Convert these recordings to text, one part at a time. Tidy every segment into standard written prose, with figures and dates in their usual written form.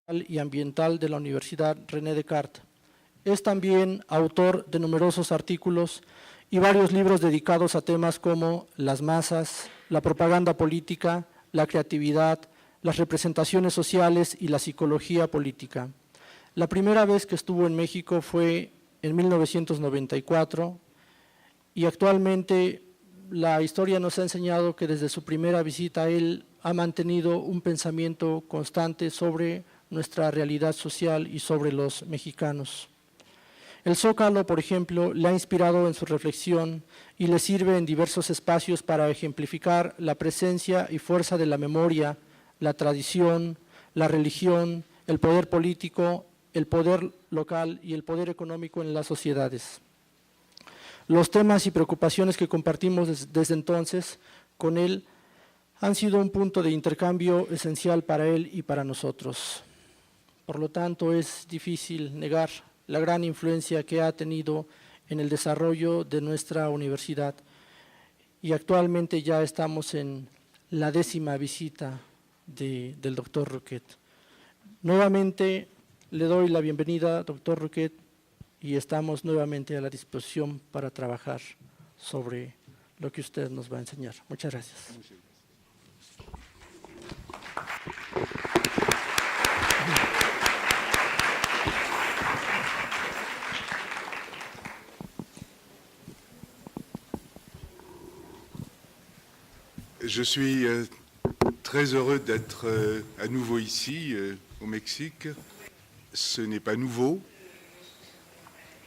y ambiental de la Universidad René Descartes. Es también autor de numerosos artículos y varios libros dedicados a temas como las masas, la propaganda política, la creatividad, las representaciones sociales y la psicología política. La primera vez que estuvo en México fue en 1994 y actualmente la historia nos ha enseñado que desde su primera visita él ha mantenido un pensamiento constante sobre nuestra realidad social y sobre los mexicanos. El Zócalo, por ejemplo, le ha inspirado en su reflexión y le sirve en diversos espacios para ejemplificar la presencia y fuerza de la memoria, la tradición, la religión, el poder político, el poder local y el poder económico en las sociedades. Los temas y preocupaciones que compartimos desde entonces con él han sido un punto de intercambio esencial para él y para nosotros. Por lo tanto, es difícil negar la gran influencia que ha tenido en el desarrollo de nuestra universidad y actualmente ya estamos en la 10ª visita del doctor Roquet. Nuevamente le doy la bienvenida, doctor Roquet, y estamos nuevamente a la disposición para trabajar sobre lo que usted nos va a enseñar. Muchas gracias. Je suis très heureux d'être à nouveau ici, au Mexique. Ce n'est pas nouveau,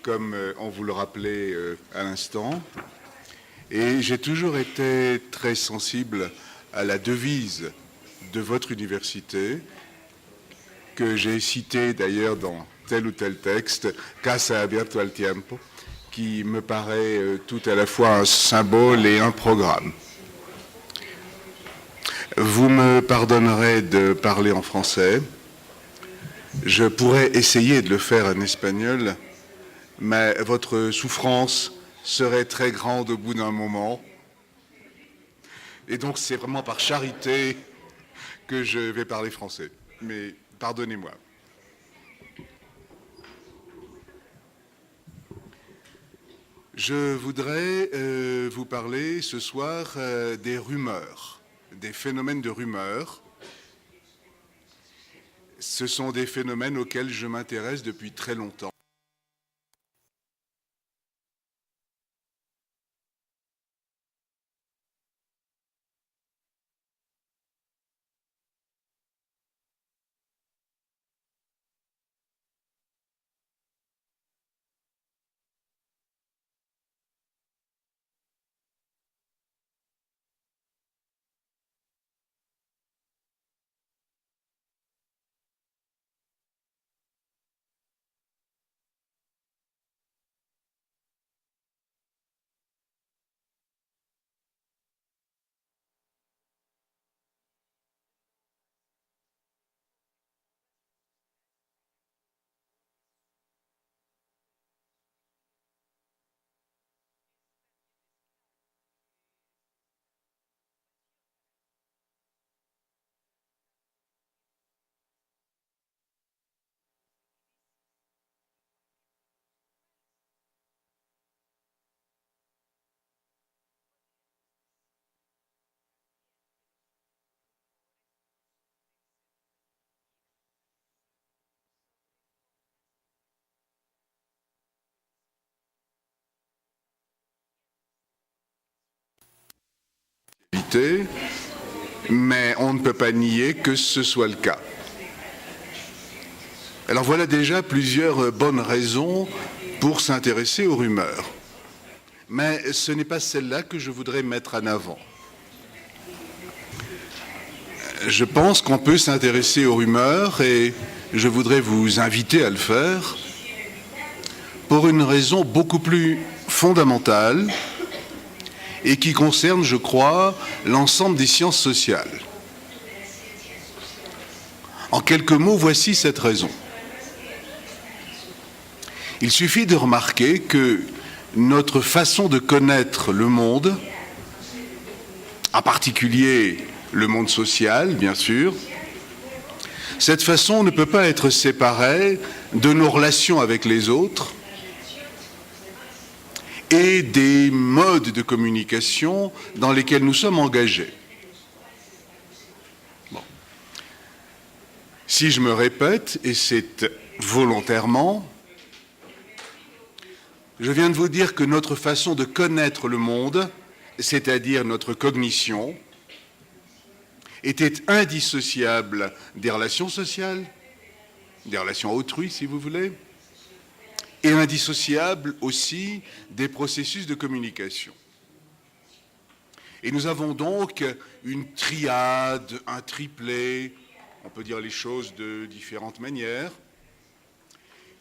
comme on vous le rappelait à l'instant. Et j'ai toujours été très sensible à la devise de votre université, que j'ai citée d'ailleurs dans tel ou tel texte, Casa Abierto al Tiempo, qui me paraît tout à la fois un symbole et un programme. Vous me pardonnerez de parler en français. Je pourrais essayer de le faire en espagnol, mais votre souffrance serait très grande au bout d'un moment. Et donc c'est vraiment par charité que je vais parler français. Mais pardonnez-moi. Je voudrais vous parler ce soir des rumeurs. Des phénomènes de rumeurs. Ce sont des phénomènes auxquels je m'intéresse depuis très longtemps. Mais on ne peut pas nier que ce soit le cas. Alors voilà déjà plusieurs bonnes raisons pour s'intéresser aux rumeurs. Mais ce n'est pas celle-là que je voudrais mettre en avant. Je pense qu'on peut s'intéresser aux rumeurs et je voudrais vous inviter à le faire pour une raison beaucoup plus fondamentale et qui concerne, je crois, l'ensemble des sciences sociales. En quelques mots, voici cette raison. Il suffit de remarquer que notre façon de connaître le monde, en particulier le monde social, bien sûr, Cette façon ne peut pas être séparée de nos relations avec les autres et des modes de communication dans lesquels nous sommes engagés. Bon. Si je me répète, et c'est volontairement, je viens de vous dire que notre façon de connaître le monde, c'est-à-dire notre cognition, était indissociable des relations sociales, des relations autrui, si vous voulez, et indissociable aussi des processus de communication. Et nous avons donc une triade, un triplet, on peut dire les choses de différentes manières,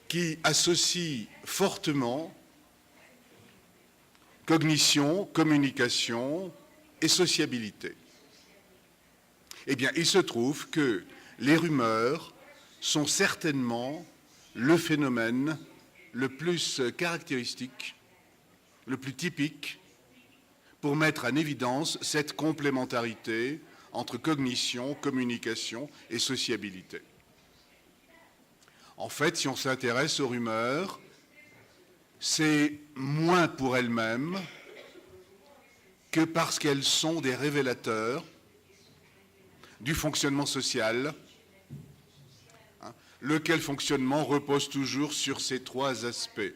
qui associe fortement cognition, communication et sociabilité. Eh bien, il se trouve que les rumeurs sont certainement le phénomène le plus caractéristique, le plus typique, pour mettre en évidence cette complémentarité entre cognition, communication et sociabilité. En fait, si on s'intéresse aux rumeurs, c'est moins pour elles-mêmes que parce qu'elles sont des révélateurs du fonctionnement social, lequel fonctionnement repose toujours sur ces trois aspects.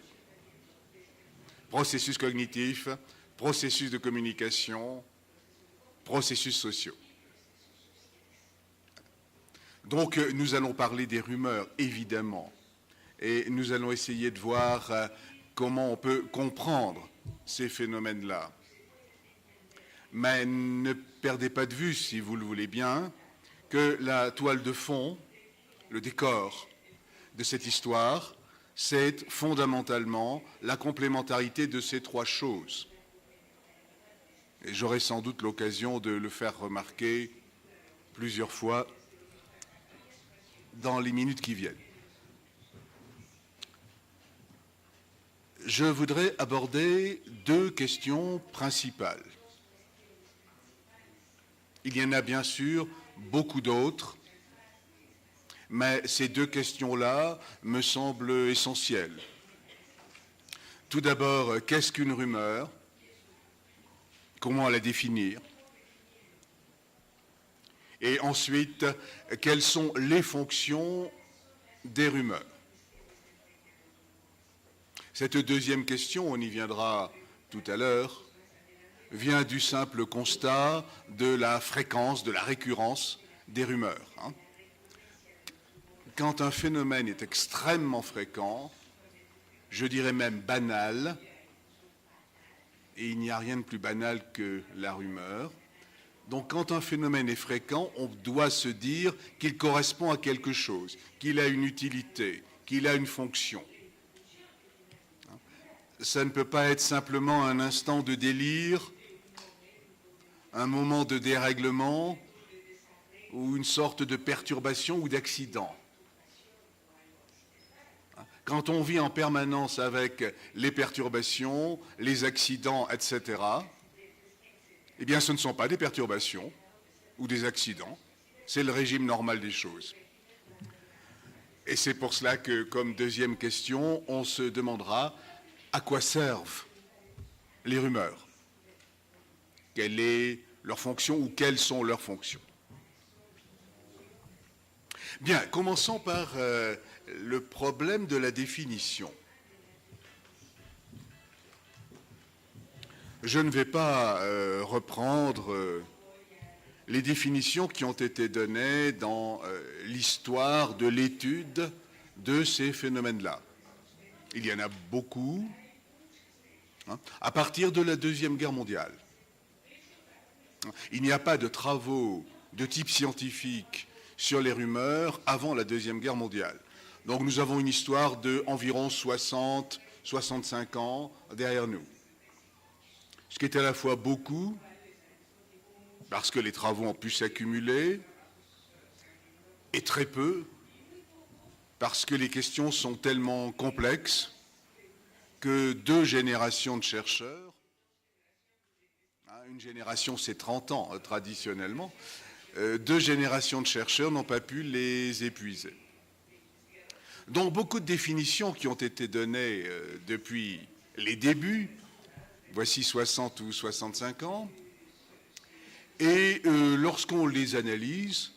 Processus cognitif, processus de communication, processus sociaux. Donc nous allons parler des rumeurs, évidemment, et nous allons essayer de voir comment on peut comprendre ces phénomènes-là. Mais ne perdez pas de vue, si vous le voulez bien, que la toile de fond, le décor de cette histoire, c'est fondamentalement la complémentarité de ces trois choses. Et j'aurai sans doute l'occasion de le faire remarquer plusieurs fois dans les minutes qui viennent. Je voudrais aborder deux questions principales. Il y en a bien sûr beaucoup d'autres, mais ces deux questions-là me semblent essentielles. Tout d'abord, qu'est-ce qu'une rumeur? Comment la définir? Et ensuite, quelles sont les fonctions des rumeurs? Cette deuxième question, on y viendra tout à l'heure, vient du simple constat de la fréquence, de la récurrence des rumeurs. Quand un phénomène est extrêmement fréquent, je dirais même banal, et il n'y a rien de plus banal que la rumeur, donc quand un phénomène est fréquent, on doit se dire qu'il correspond à quelque chose, qu'il a une utilité, qu'il a une fonction. Ça ne peut pas être simplement un instant de délire, un moment de dérèglement ou une sorte de perturbation ou d'accident. Quand on vit en permanence avec les perturbations, les accidents, etc., eh bien ce ne sont pas des perturbations ou des accidents, c'est le régime normal des choses. Et c'est pour cela que, comme deuxième question, on se demandera à quoi servent les rumeurs? Quelle est leur fonction ou quelles sont leurs fonctions? Bien, commençons par le problème de la définition. Je ne vais pas reprendre les définitions qui ont été données dans l'histoire de l'étude de ces phénomènes-là. Il y en a beaucoup, à partir de la Deuxième Guerre mondiale. Il n'y a pas de travaux de type scientifique sur les rumeurs avant la Deuxième Guerre mondiale. Donc nous avons une histoire d'environ 60-65 ans derrière nous. Ce qui est à la fois beaucoup, parce que les travaux ont pu s'accumuler, et très peu, parce que les questions sont tellement complexes que 2 générations de chercheurs, une génération c'est 30 ans traditionnellement, 2 générations de chercheurs n'ont pas pu les épuiser. Donc beaucoup de définitions qui ont été données depuis les débuts, voici 60 ou 65 ans, et lorsqu'on les analyse,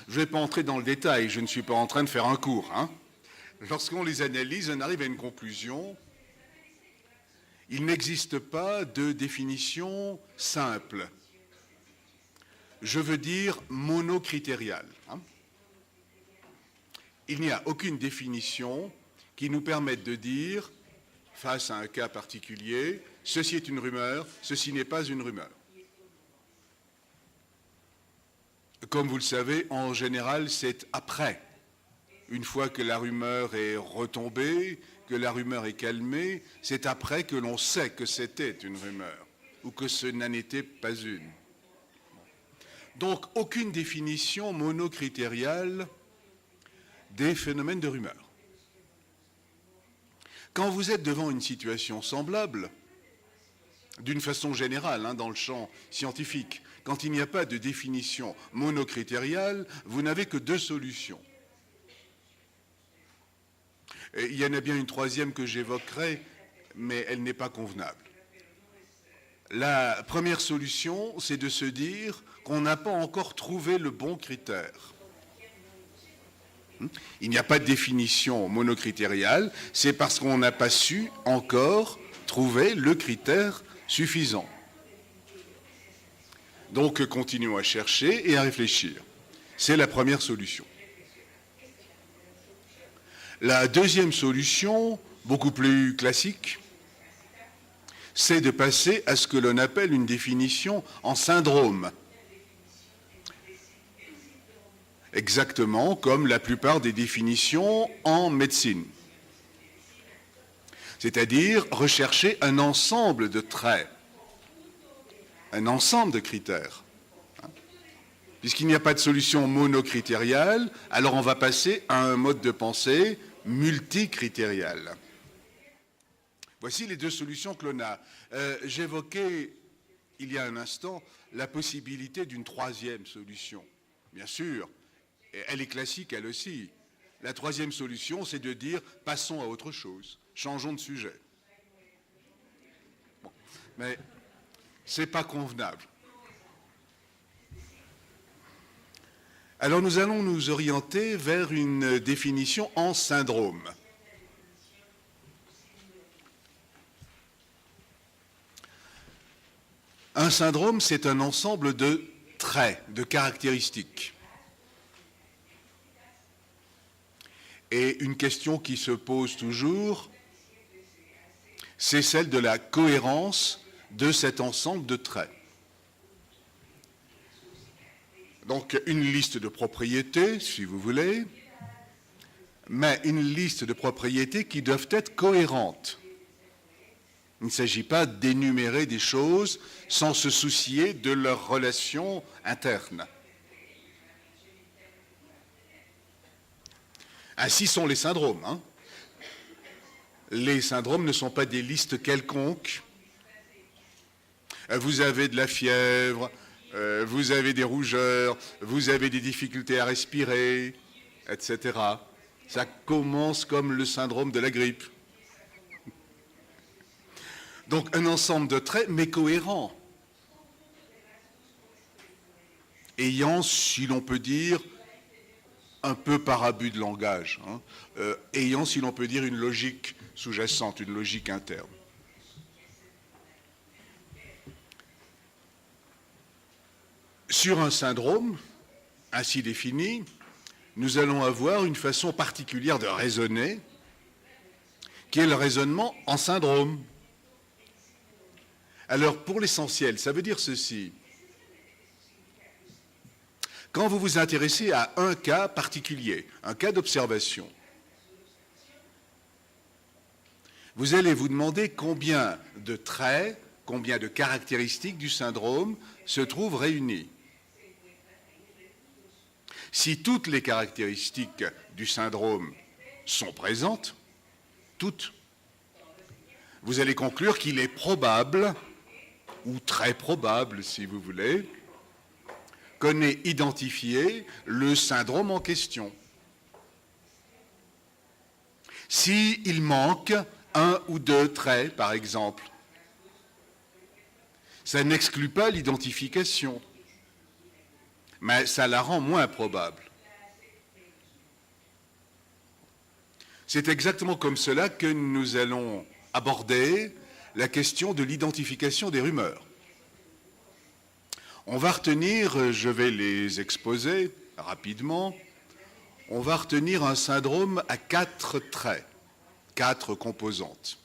je ne vais pas entrer dans le détail, je ne suis pas en train de faire un cours, hein. Lorsqu'on les analyse, on arrive à une conclusion. Il n'existe pas de définition simple. Je veux dire monocritériale. Hein. Il n'y a aucune définition qui nous permette de dire, face à un cas particulier, ceci est une rumeur, ceci n'est pas une rumeur. Comme vous le savez, en général, c'est après, une fois que la rumeur est retombée, que la rumeur est calmée, c'est après que l'on sait que c'était une rumeur ou que ce n'en était pas une. Donc, aucune définition monocritériale des phénomènes de rumeur. Quand vous êtes devant une situation semblable, d'une façon générale, hein, dans le champ scientifique, quand il n'y a pas de définition monocritériale, vous n'avez que 2 solutions. Et il y en a bien une troisième que j'évoquerai, mais elle n'est pas convenable. La première solution, c'est de se dire qu'on n'a pas encore trouvé le bon critère. Il n'y a pas de définition monocritériale, c'est parce qu'on n'a pas su encore trouver le critère suffisant. Donc, continuons à chercher et à réfléchir. C'est la première solution. La deuxième solution, beaucoup plus classique, c'est de passer à ce que l'on appelle une définition en syndrome. Exactement comme la plupart des définitions en médecine. C'est-à-dire rechercher un ensemble de traits, un ensemble de critères. Puisqu'il n'y a pas de solution monocritériale, alors on va passer à un mode de pensée multicritérial. Voici les 2 solutions que l'on a. J'évoquais il y a un instant la possibilité d'une 3e solution. Bien sûr, elle est classique elle aussi. La 3e solution, c'est de dire passons à autre chose, changeons de sujet. Bon, mais ce n'est pas convenable. Alors nous allons nous orienter vers une définition en syndrome. Un syndrome, c'est un ensemble de traits, de caractéristiques. Et une question qui se pose toujours, c'est celle de la cohérence de cet ensemble de traits. Donc une liste de propriétés, si vous voulez, mais une liste de propriétés qui doivent être cohérentes. Il ne s'agit pas d'énumérer des choses sans se soucier de leurs relations internes. Ainsi sont les syndromes. Hein. Les syndromes ne sont pas des listes quelconques. Vous avez de la fièvre, vous avez des rougeurs, vous avez des difficultés à respirer, etc. Ça commence comme le syndrome de la grippe. Donc un ensemble de traits, mais cohérents. Ayant, si l'on peut dire, un peu par abus de langage, hein, ayant, si l'on peut dire, une logique sous-jacente, une logique interne. Sur un syndrome, ainsi défini, nous allons avoir une façon particulière de raisonner, qui est le raisonnement en syndrome. Alors, pour l'essentiel, ça veut dire ceci. Quand vous vous intéressez à un cas particulier, un cas d'observation, vous allez vous demander combien de traits, combien de caractéristiques du syndrome se trouvent réunies. Si toutes les caractéristiques du syndrome sont présentes, toutes, vous allez conclure qu'il est probable, ou très probable si vous voulez, connaît identifié le syndrome en question. S'il manque un ou deux traits, par exemple, ça n'exclut pas l'identification, mais ça la rend moins probable. C'est exactement comme cela que nous allons aborder la question de l'identification des rumeurs. On va retenir, je vais les exposer rapidement, on va retenir un syndrome à 4 traits, 4 composantes.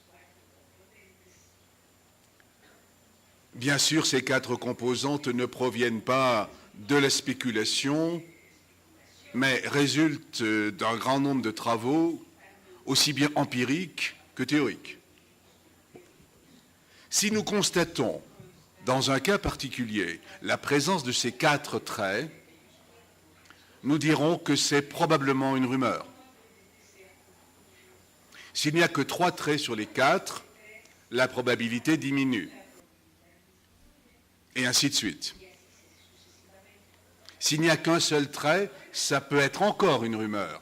Bien sûr, ces 4 composantes ne proviennent pas de la spéculation, mais résultent d'un grand nombre de travaux, aussi bien empiriques que théoriques. Si nous constatons, dans un cas particulier, la présence de ces 4 traits, nous dirons que c'est probablement une rumeur. S'il n'y a que 3 traits sur les 4, la probabilité diminue. Et ainsi de suite. S'il n'y a qu'un seul trait, ça peut être encore une rumeur.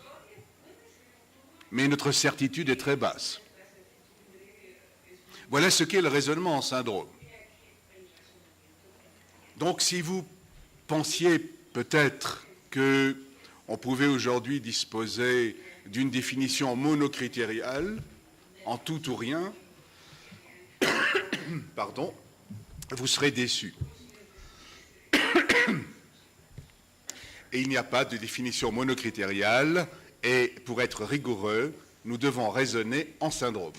Mais notre certitude est très basse. Voilà ce qu'est le raisonnement en syndrome. Donc, si vous pensiez peut-être qu'on pouvait aujourd'hui disposer d'une définition monocritériale, en tout ou rien, pardon, vous serez déçus. Et il n'y a pas de définition monocritériale, et pour être rigoureux, nous devons raisonner en syndrome.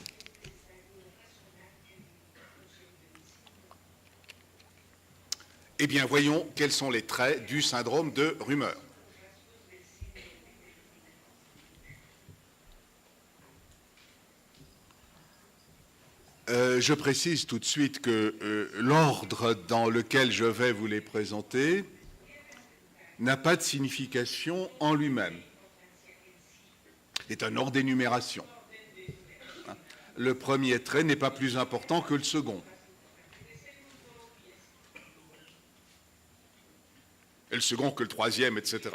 Eh bien, voyons quels sont les traits du syndrome de rumeur. Je précise tout de suite que l'ordre dans lequel je vais vous les présenter n'a pas de signification en lui-même. C'est un ordre d'énumération. Le premier trait n'est pas plus important que le second. Et le second que le troisième, etc.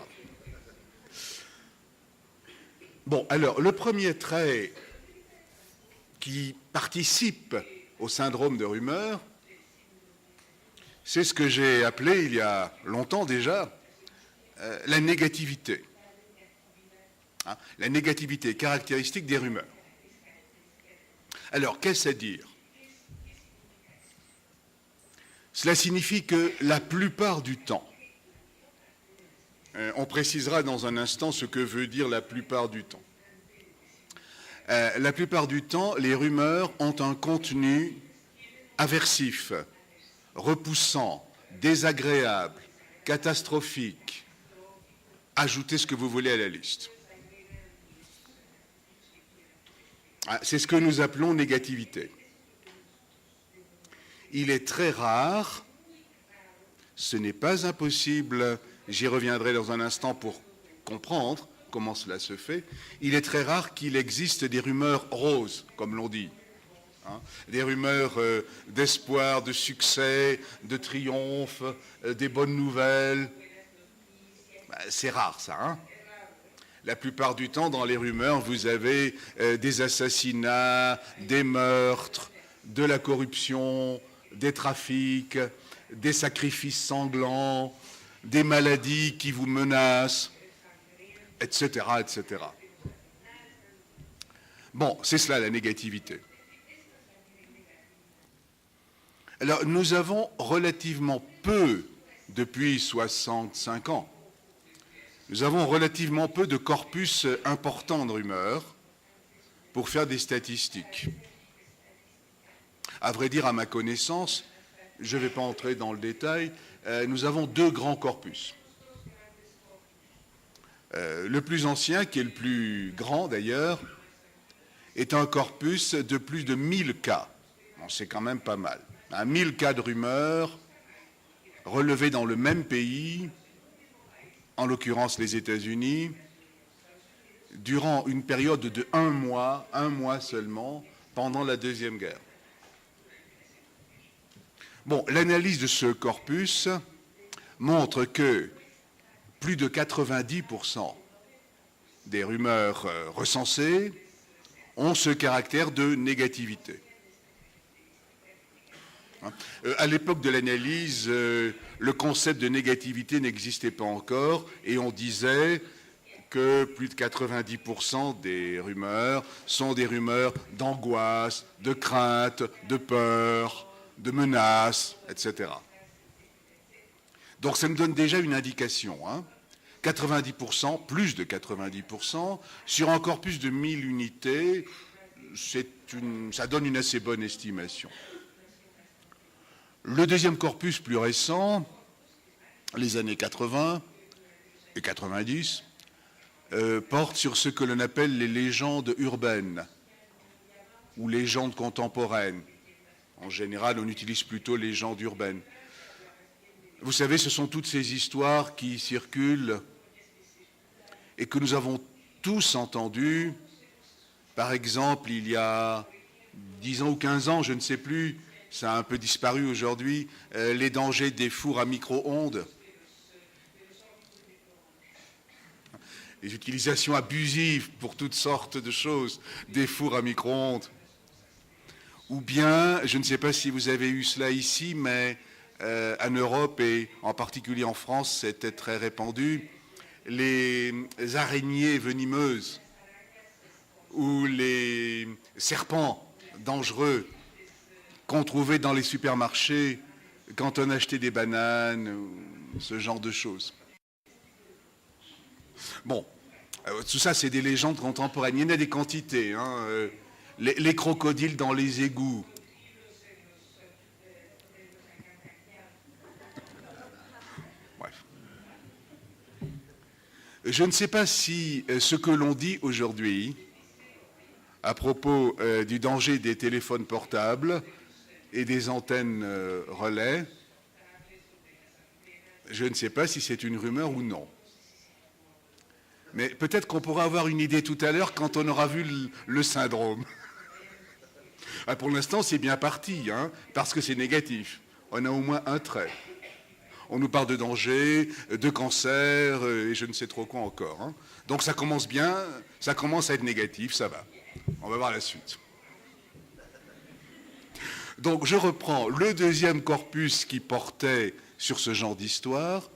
Bon, alors, le premier trait qui participe au syndrome de rumeur, c'est ce que j'ai appelé, il y a longtemps déjà, la négativité. Hein, la négativité caractéristique des rumeurs. Alors, qu'est-ce à dire? Cela signifie que la plupart du temps, on précisera dans un instant ce que veut dire la plupart du temps. La plupart du temps, les rumeurs ont un contenu aversif, repoussant, désagréable, catastrophique. Ajoutez ce que vous voulez à la liste. C'est ce que nous appelons négativité. Il est très rare, ce n'est pas impossible, j'y reviendrai dans un instant pour comprendre comment cela se fait, il est très rare qu'il existe des rumeurs roses, comme l'on dit. Hein, des rumeurs d'espoir, de succès, de triomphe, des bonnes nouvelles. C'est rare ça. Hein. La plupart du temps, dans les rumeurs, vous avez des assassinats, des meurtres, de la corruption, des trafics, des sacrifices sanglants, des maladies qui vous menacent, etc., etc. Bon, c'est cela la négativité. Alors, nous avons relativement peu, depuis 65 ans, nous avons relativement peu de corpus important de rumeurs pour faire des statistiques. À vrai dire, à ma connaissance, je ne vais pas entrer dans le détail, nous avons 2 grands corpus. Le plus ancien, qui est le plus grand d'ailleurs, est un corpus de plus de 1000 cas. Bon, c'est quand même pas mal. 1000 cas de rumeurs relevés dans le même pays, en l'occurrence les États-Unis, durant une période de 1 mois seulement, pendant la Deuxième Guerre. Bon, l'analyse de ce corpus montre que plus de 90% des rumeurs recensées ont ce caractère de négativité. À l'époque de l'analyse, le concept de négativité n'existait pas encore et on disait que plus de 90% des rumeurs sont des rumeurs d'angoisse, de crainte, de peur, de menace, etc. Donc ça me donne déjà une indication. 90%, plus de 90%, sur un corpus de 1000 unités, ça donne une assez bonne estimation. Le deuxième corpus plus récent, les années 80 et 90, porte sur ce que l'on appelle les légendes urbaines ou légendes contemporaines. En général, on utilise plutôt légendes urbaines. Vous savez, ce sont toutes ces histoires qui circulent et que nous avons tous entendues. Par exemple, il y a 10 ans ou 15 ans, je ne sais plus, ça a un peu disparu aujourd'hui, les dangers des fours à micro-ondes. Les utilisations abusives pour toutes sortes de choses, des fours à micro-ondes. Ou bien, je ne sais pas si vous avez eu cela ici, mais en Europe et en particulier en France, c'était très répandu, les araignées venimeuses ou les serpents dangereux qu'on trouvait dans les supermarchés quand on achetait des bananes, ou ce genre de choses. Bon, tout ça, c'est des légendes contemporaines. Il y en a des quantités. Les crocodiles dans les égouts. Bref. Je ne sais pas si ce que l'on dit aujourd'hui à propos du danger des téléphones portables et des antennes relais, je ne sais pas si c'est une rumeur ou non. Mais peut-être qu'on pourra avoir une idée tout à l'heure quand on aura vu le syndrome. Pour l'instant, c'est bien parti, parce que c'est négatif. On a au moins un trait. On nous parle de danger, de cancer, et je ne sais trop quoi encore. Donc ça commence bien, ça commence à être négatif, ça va. On va voir la suite. Donc je reprends le deuxième corpus qui portait sur ce genre d'histoire,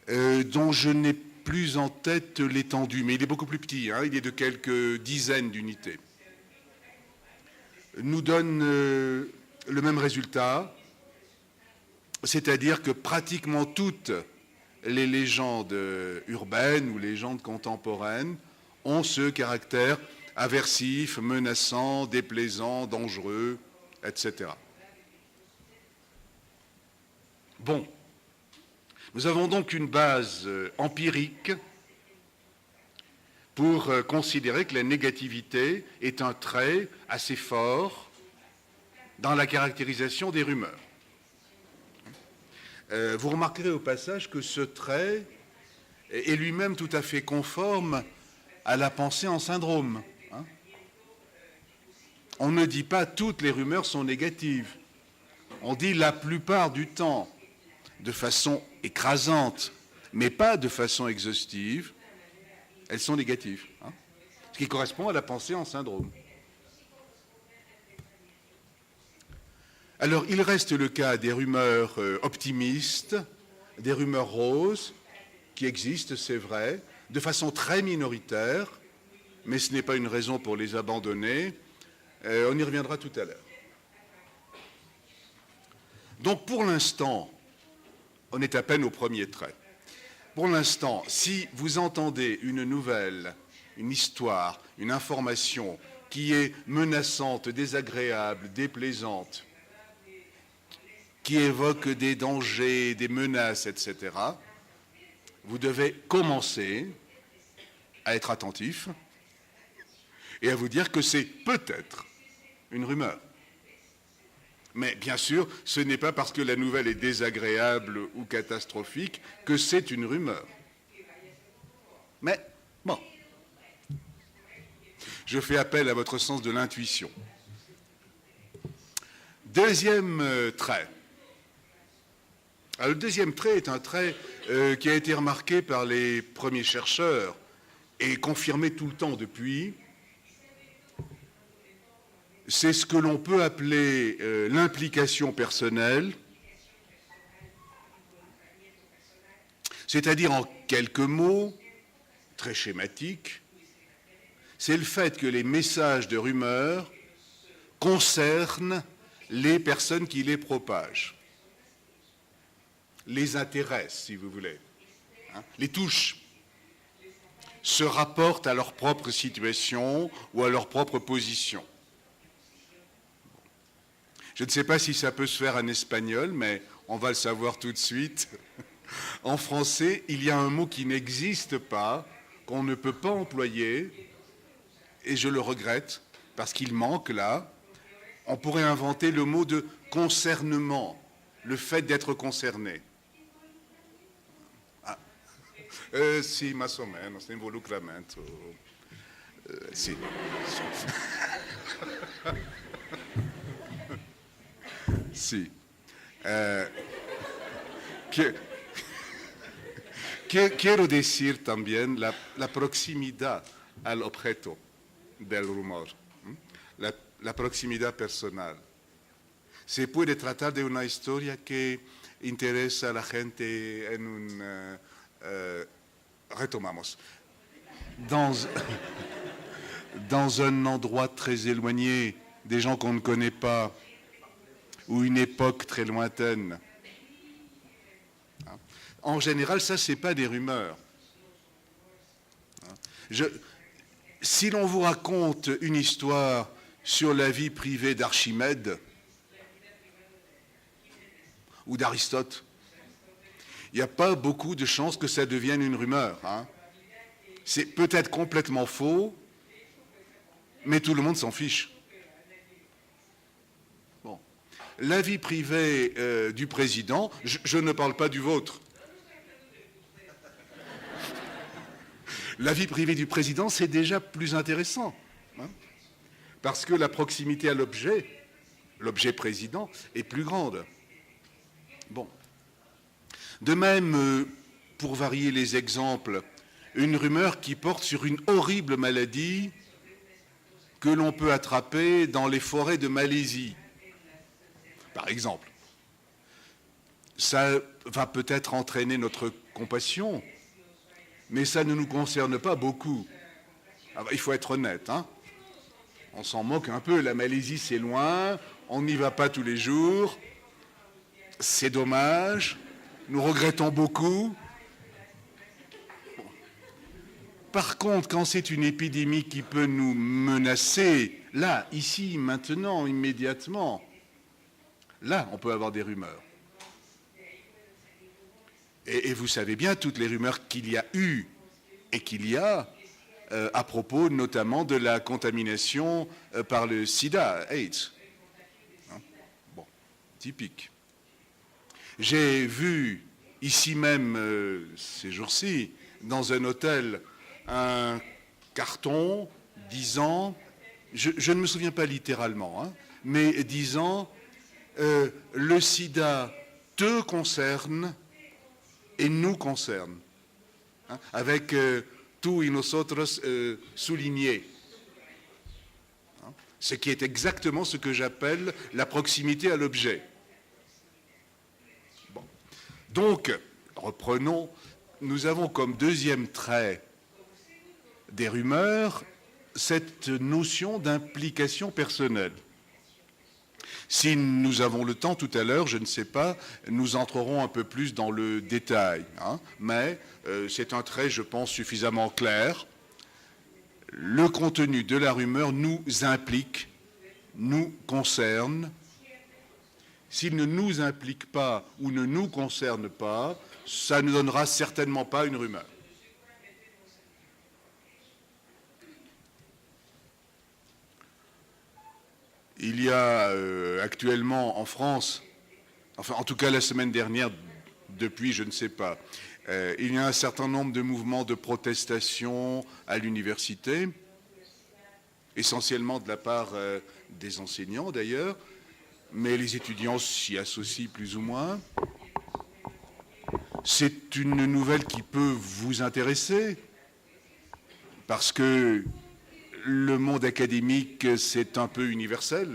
dont je n'ai plus en tête l'étendue, mais il est beaucoup plus petit, il est de quelques dizaines d'unités. Nous donne le même résultat, c'est-à-dire que pratiquement toutes les légendes urbaines ou légendes contemporaines ont ce caractère aversif, menaçant, déplaisant, dangereux, etc. Bon. Nous avons donc une base empirique pour considérer que la négativité est un trait assez fort dans la caractérisation des rumeurs. Vous remarquerez au passage que ce trait est lui-même tout à fait conforme à la pensée en syndrome. On ne dit pas toutes les rumeurs sont négatives. On dit la plupart du temps, de façon écrasante, mais pas de façon exhaustive, elles sont négatives. Ce qui correspond à la pensée en syndrome. Alors, il reste le cas des rumeurs optimistes, des rumeurs roses, qui existent, c'est vrai, de façon très minoritaire, mais ce n'est pas une raison pour les abandonner. On y reviendra tout à l'heure. Donc, pour l'instant, on est à peine au premier trait. Pour l'instant, si vous entendez une nouvelle, une histoire, une information qui est menaçante, désagréable, déplaisante, qui évoque des dangers, des menaces, etc., vous devez commencer à être attentif et à vous dire que c'est peut-être une rumeur. Mais bien sûr, ce n'est pas parce que la nouvelle est désagréable ou catastrophique que c'est une rumeur. Mais bon, je fais appel à votre sens de l'intuition. Deuxième trait. Alors, le deuxième trait est un trait qui a été remarqué par les premiers chercheurs et confirmé tout le temps depuis. C'est ce que l'on peut appeler l'implication personnelle, c'est-à-dire en quelques mots, très schématiques, c'est le fait que les messages de rumeur concernent les personnes qui les propagent, les intéressent, si vous voulez, hein, les touchent, se rapportent à leur propre situation ou à leur propre position. Je ne sais pas si ça peut se faire en espagnol, mais on va le savoir tout de suite. En français, il y a un mot qui n'existe pas, qu'on ne peut pas employer, et je le regrette, parce qu'il manque là. On pourrait inventer le mot de concernement, le fait d'être concerné. Ah. Sì, más o menos, involucramento. Sì. Sí. Quiero decir también la proximidad al objeto del rumor, la proximidad personal. Se puede tratar de una historia que interesa a la gente en un... retomamos. Dans un endroit très éloigné, des gens qu'on ne connaît pas, ou une époque très lointaine. En général, ça, ce n'est pas des rumeurs. Si l'on vous raconte une histoire sur la vie privée d'Archimède ou d'Aristote, il n'y a pas beaucoup de chances que ça devienne une rumeur. Hein. C'est peut-être complètement faux, mais tout le monde s'en fiche. Bon. La vie privée du président, je ne parle pas du vôtre. La vie privée du président, c'est déjà plus intéressant, hein, parce que la proximité à l'objet président, est plus grande. Bon. De même, pour varier les exemples, une rumeur qui porte sur une horrible maladie que l'on peut attraper dans les forêts de Malaisie, par exemple. Ça va peut-être entraîner notre compassion, mais ça ne nous concerne pas beaucoup. Alors, il faut être honnête, hein. On s'en moque un peu, la Malaisie c'est loin, on n'y va pas tous les jours, c'est dommage, nous regrettons beaucoup. Bon. Par contre, quand c'est une épidémie qui peut nous menacer, là, ici, maintenant, immédiatement, là, on peut avoir des rumeurs. Et vous savez bien toutes les rumeurs qu'il y a eu et qu'il y a à propos notamment de la contamination par le sida, AIDS. Hein? Bon, typique. J'ai vu ici même ces jours-ci, dans un hôtel, un carton disant, je ne me souviens pas littéralement, hein, mais disant le sida te concerne et nous concerne, hein, avec tú y nosotros souligné. Hein, ce qui est exactement ce que j'appelle la proximité à l'objet. Bon. Donc, reprenons, nous avons comme deuxième trait des rumeurs cette notion d'implication personnelle. Si nous avons le temps tout à l'heure, je ne sais pas, nous entrerons un peu plus dans le détail, hein, mais c'est un trait, je pense, suffisamment clair. Le contenu de la rumeur nous implique, nous concerne. S'il ne nous implique pas ou ne nous concerne pas, ça ne donnera certainement pas une rumeur. Il y a actuellement en France, enfin en tout cas la semaine dernière, depuis je ne sais pas, il y a un certain nombre de mouvements de protestation à l'université, essentiellement de la part des enseignants d'ailleurs, mais les étudiants s'y associent plus ou moins. C'est une nouvelle qui peut vous intéresser, parce que le monde académique, c'est un peu universel,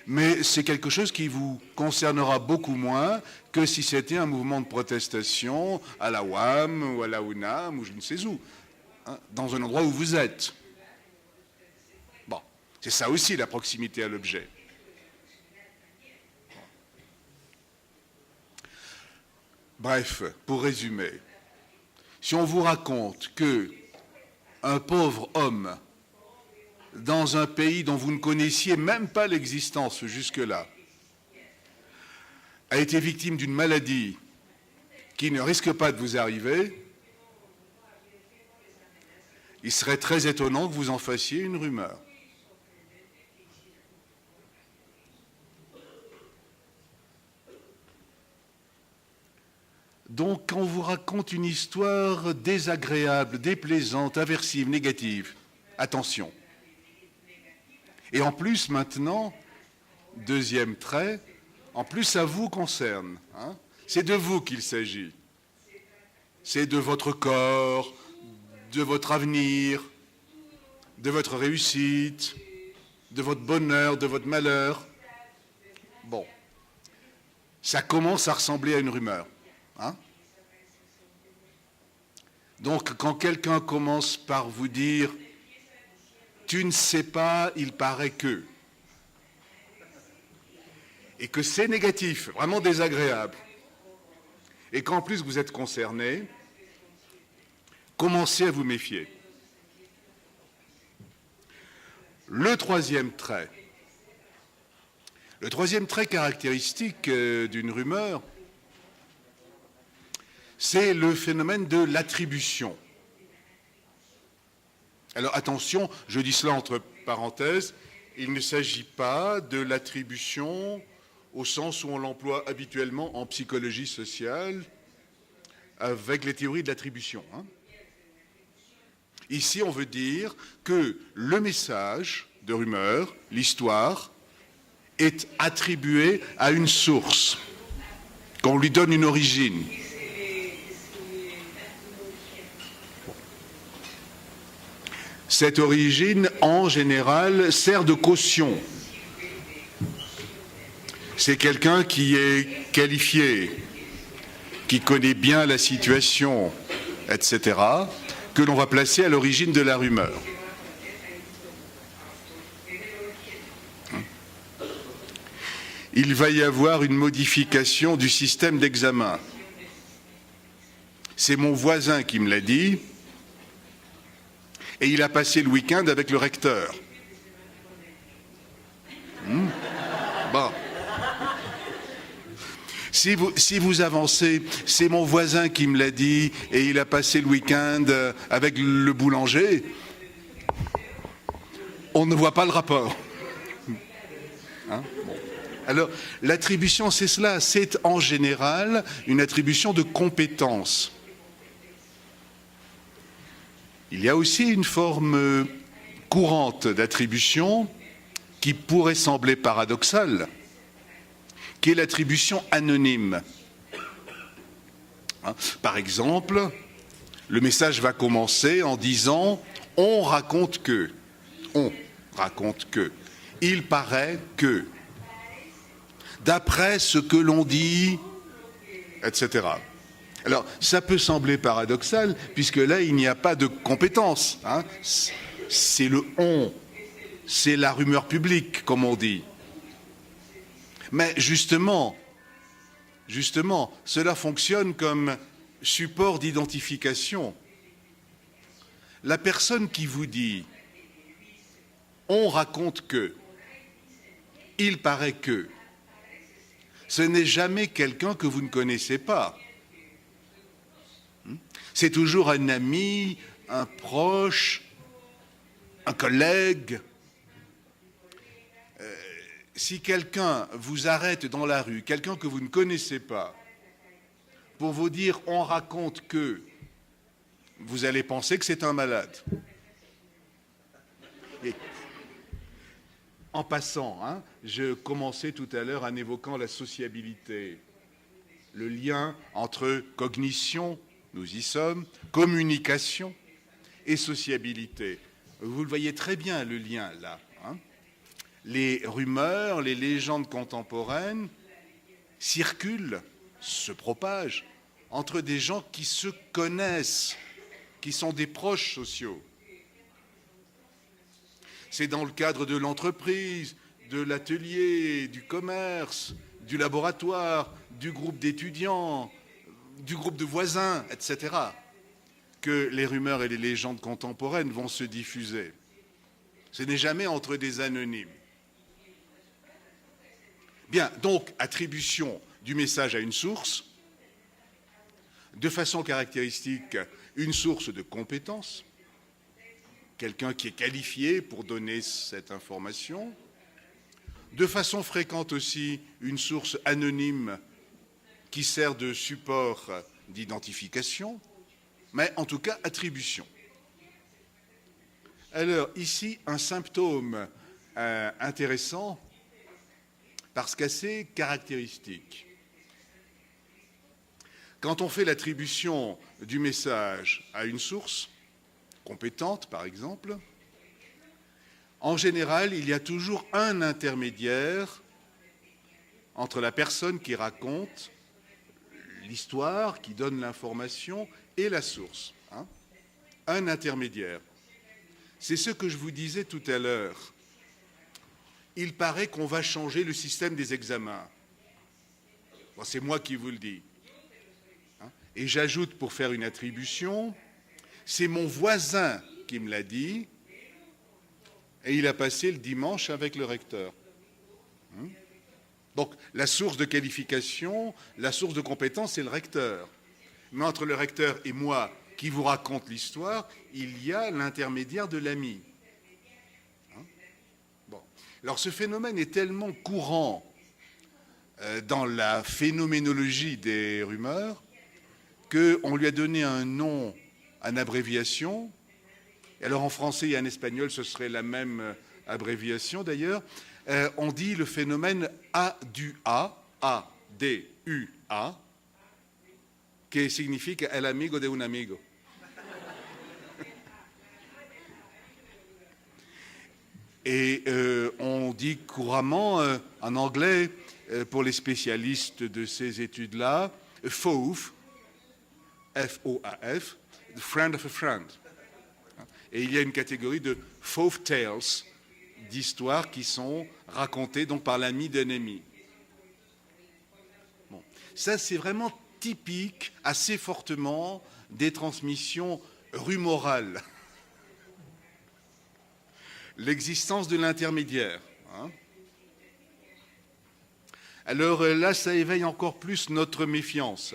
mais c'est quelque chose qui vous concernera beaucoup moins que si c'était un mouvement de protestation à la UAM ou à la UNAM ou je ne sais où, hein, dans un endroit où vous êtes. Bon, c'est ça aussi la proximité à l'objet. Bref, pour résumer, si on vous raconte que un pauvre homme dans un pays dont vous ne connaissiez même pas l'existence jusque-là a été victime d'une maladie qui ne risque pas de vous arriver, il serait très étonnant que vous en fassiez une rumeur. Donc, quand on vous raconte une histoire désagréable, déplaisante, aversive, négative, attention. Et en plus, maintenant, deuxième trait, en plus, ça vous concerne. Hein, c'est de vous qu'il s'agit. C'est de votre corps, de votre avenir, de votre réussite, de votre bonheur, de votre malheur. Bon, ça commence à ressembler à une rumeur. Hein? Donc, quand quelqu'un commence par vous dire « tu ne sais pas, il paraît que », et que c'est négatif, vraiment désagréable, et qu'en plus vous êtes concerné, commencez à vous méfier. Le troisième trait caractéristique d'une rumeur, c'est le phénomène de l'attribution. Alors attention, je dis cela entre parenthèses, il ne s'agit pas de l'attribution au sens où on l'emploie habituellement en psychologie sociale avec les théories de l'attribution. Hein. Ici, on veut dire que le message de rumeur, l'histoire, est attribué à une source, qu'on lui donne une origine. Cette origine, en général, sert de caution. C'est quelqu'un qui est qualifié, qui connaît bien la situation, etc., que l'on va placer à l'origine de la rumeur. Il va y avoir une modification du système d'examen. C'est mon voisin qui me l'a dit. Et il a passé le week-end avec le recteur. Bon. Si vous avancez, c'est mon voisin qui me l'a dit, et il a passé le week-end avec le boulanger, on ne voit pas le rapport. Hein? Bon. Alors, l'attribution, c'est cela, c'est en général une attribution de compétence. Il y a aussi une forme courante d'attribution qui pourrait sembler paradoxale, qui est l'attribution anonyme. Par exemple, le message va commencer en disant « on raconte que », il paraît que, d'après ce que l'on dit, etc. Alors, ça peut sembler paradoxal, puisque là, il n'y a pas de compétence. Hein. C'est le « on », c'est la rumeur publique, comme on dit. Mais justement, cela fonctionne comme support d'identification. La personne qui vous dit « on raconte que »,« il paraît que », ce n'est jamais quelqu'un que vous ne connaissez pas. C'est toujours un ami, un proche, un collègue. Si quelqu'un vous arrête dans la rue, quelqu'un que vous ne connaissez pas, pour vous dire « on raconte que », vous allez penser que c'est un malade. Et en passant, hein, je commençais tout à l'heure en évoquant la sociabilité. le lien entre cognition, nous y sommes, communication et sociabilité. Vous le voyez très bien, le lien là. Hein. Les rumeurs, les légendes contemporaines circulent, se propagent entre des gens qui se connaissent, qui sont des proches sociaux. C'est dans le cadre de l'entreprise, de l'atelier, du commerce, du laboratoire, du groupe d'étudiants, du groupe de voisins, etc., que les rumeurs et les légendes contemporaines vont se diffuser. Ce n'est jamais entre des anonymes. Bien, donc, attribution du message à une source, de façon caractéristique, une source de compétence, quelqu'un qui est qualifié pour donner cette information, de façon fréquente aussi, une source anonyme qui sert de support d'identification, mais en tout cas, attribution. Alors, ici, un symptôme intéressant, parce qu'assez caractéristique. Quand on fait l'attribution du message à une source, compétente par exemple, en général, il y a toujours un intermédiaire entre la personne qui raconte l'histoire, qui donne l'information, et la source. Hein. Un intermédiaire. C'est ce que je vous disais tout à l'heure. Il paraît qu'on va changer le système des examens. Bon, c'est moi qui vous le dis. Hein. Et j'ajoute, pour faire une attribution, c'est mon voisin qui me l'a dit, et il a passé le dimanche avec le recteur. Hein. Donc, la source de qualification, la source de compétence, c'est le recteur. Mais entre le recteur et moi, qui vous raconte l'histoire, il y a l'intermédiaire de l'ami. Hein. Bon. Alors, ce phénomène est tellement courant dans la phénoménologie des rumeurs qu'on lui a donné un nom, une abréviation. Et alors, en français et en espagnol, ce serait la même abréviation d'ailleurs. On dit le phénomène A-du-A, A-D-U-A, qui signifie el amigo de un amigo. Et on dit couramment, en anglais, pour les spécialistes de ces études-là, FOAF, F-O-A-F, the friend of a friend. Et il y a une catégorie de folk tales, d'histoires qui sont racontées donc par l'ami d'un ami. Bon. Ça, c'est vraiment typique, assez fortement, des transmissions rumorales. L'existence de l'intermédiaire. Hein. Alors là, ça éveille encore plus notre méfiance.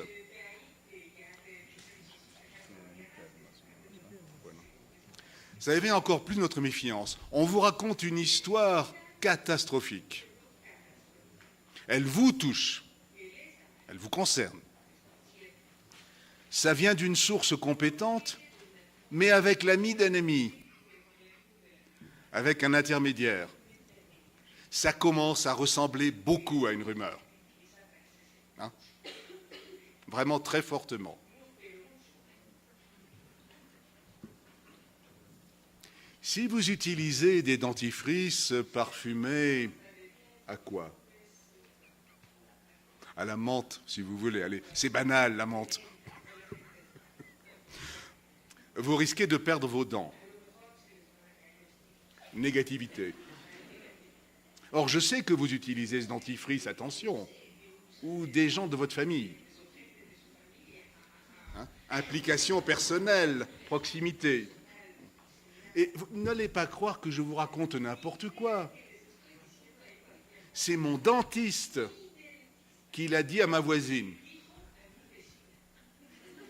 Ça éveille encore plus notre méfiance. On vous raconte une histoire catastrophique. Elle vous touche. Elle vous concerne. Ça vient d'une source compétente, mais avec l'ami d'un ami, avec un intermédiaire. Ça commence à ressembler beaucoup à une rumeur. Hein? Vraiment très fortement. Si vous utilisez des dentifrices parfumés, à quoi? À la menthe, si vous voulez. Allez, c'est banal, la menthe. Vous risquez de perdre vos dents. Négativité. Or, je sais que vous utilisez ce dentifrice, attention, ou des gens de votre famille. Hein? Implication personnelle, proximité. Et vous n'allez pas croire que je vous raconte n'importe quoi. C'est mon dentiste qui l'a dit à ma voisine.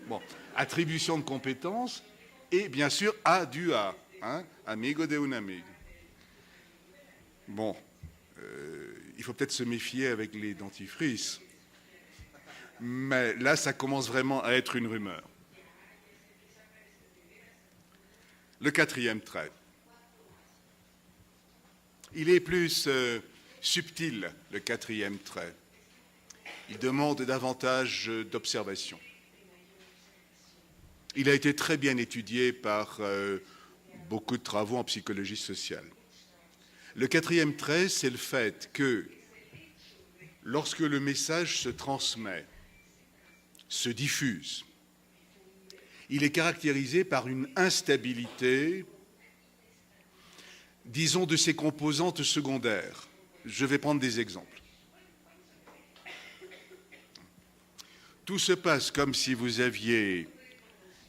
Bon, attribution de compétences et bien sûr A du A, hein, amigo de un amigo. Bon, il faut peut-être se méfier avec les dentifrices, mais là, ça commence vraiment à être une rumeur. Le quatrième trait. Il est plus subtil, le quatrième trait. Il demande davantage d'observation. Il a été très bien étudié par beaucoup de travaux en psychologie sociale. Le quatrième trait, c'est le fait que lorsque le message se transmet, se diffuse, il est caractérisé par une instabilité, disons, de ses composantes secondaires. Je vais prendre des exemples. Tout se passe comme si vous aviez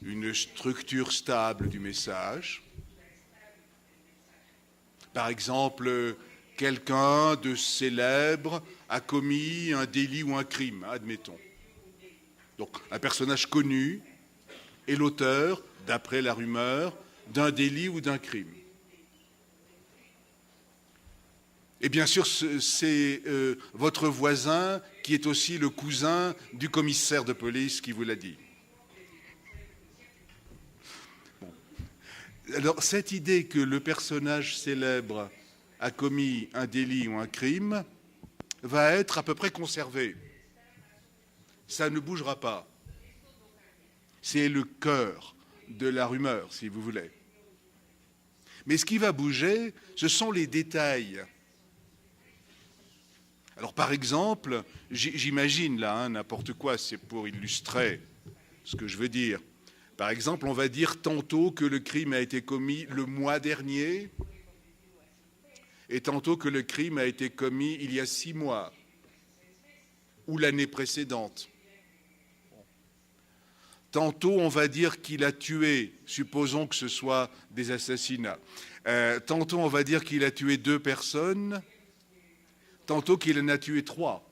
une structure stable du message. Par exemple, quelqu'un de célèbre a commis un délit ou un crime, admettons. Donc, un personnage connu est l'auteur, d'après la rumeur, d'un délit ou d'un crime. Et bien sûr, c'est votre voisin qui est aussi le cousin du commissaire de police qui vous l'a dit. Bon. Alors, cette idée que le personnage célèbre a commis un délit ou un crime va être à peu près conservée. Ça ne bougera pas. C'est le cœur de la rumeur, si vous voulez. Mais ce qui va bouger, ce sont les détails. Alors, par exemple, j'imagine là, n'importe quoi, c'est pour illustrer ce que je veux dire. Par exemple, on va dire tantôt que le crime a été commis le mois dernier et tantôt que le crime a été commis il y a 6 mois ou l'année précédente. Tantôt, on va dire qu'il a tué, supposons que ce soit des assassinats. Tantôt, on va dire qu'il a tué 2 personnes, tantôt qu'il en a tué 3,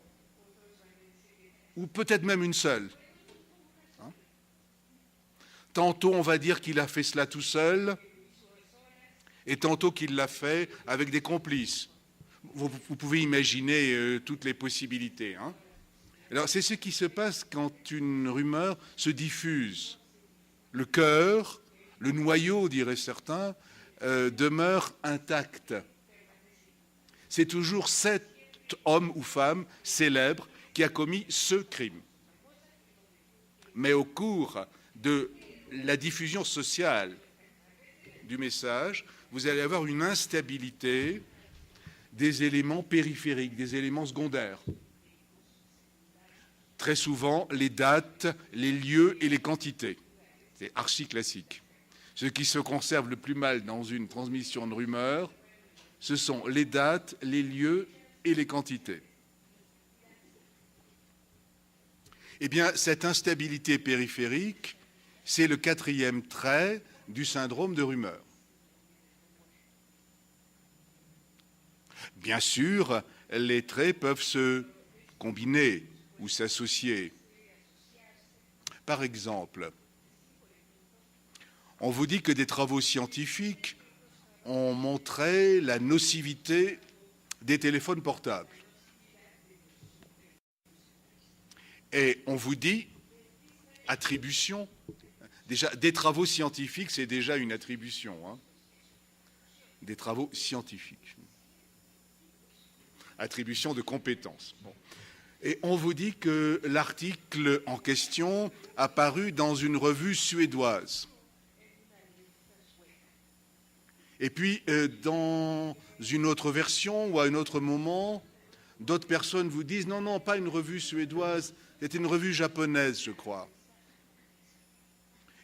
ou peut-être même une seule. Tantôt, on va dire qu'il a fait cela tout seul, et tantôt qu'il l'a fait avec des complices. Vous pouvez imaginer toutes les possibilités. Alors, c'est ce qui se passe quand une rumeur se diffuse. Le cœur, le noyau, diraient certains, demeure intact. C'est toujours cet homme ou femme célèbre qui a commis ce crime. Mais au cours de la diffusion sociale du message, vous allez avoir une instabilité des éléments périphériques, des éléments secondaires. Très souvent, les dates, les lieux et les quantités. C'est archi classique. Ce qui se conserve le plus mal dans une transmission de rumeur, ce sont les dates, les lieux et les quantités. Eh bien, cette instabilité périphérique, c'est le 4e trait du syndrome de rumeur. Bien sûr, les traits peuvent se combiner ou s'associer. Par exemple, on vous dit que des travaux scientifiques ont montré la nocivité des téléphones portables. Et on vous dit, attribution, déjà, des travaux scientifiques, c'est déjà une attribution. Des travaux scientifiques. Attribution de compétences. Bon. Et on vous dit que l'article en question a paru dans une revue suédoise. Et puis, dans une autre version ou à un autre moment, d'autres personnes vous disent « Non, non, pas une revue suédoise, c'était une revue japonaise, je crois. »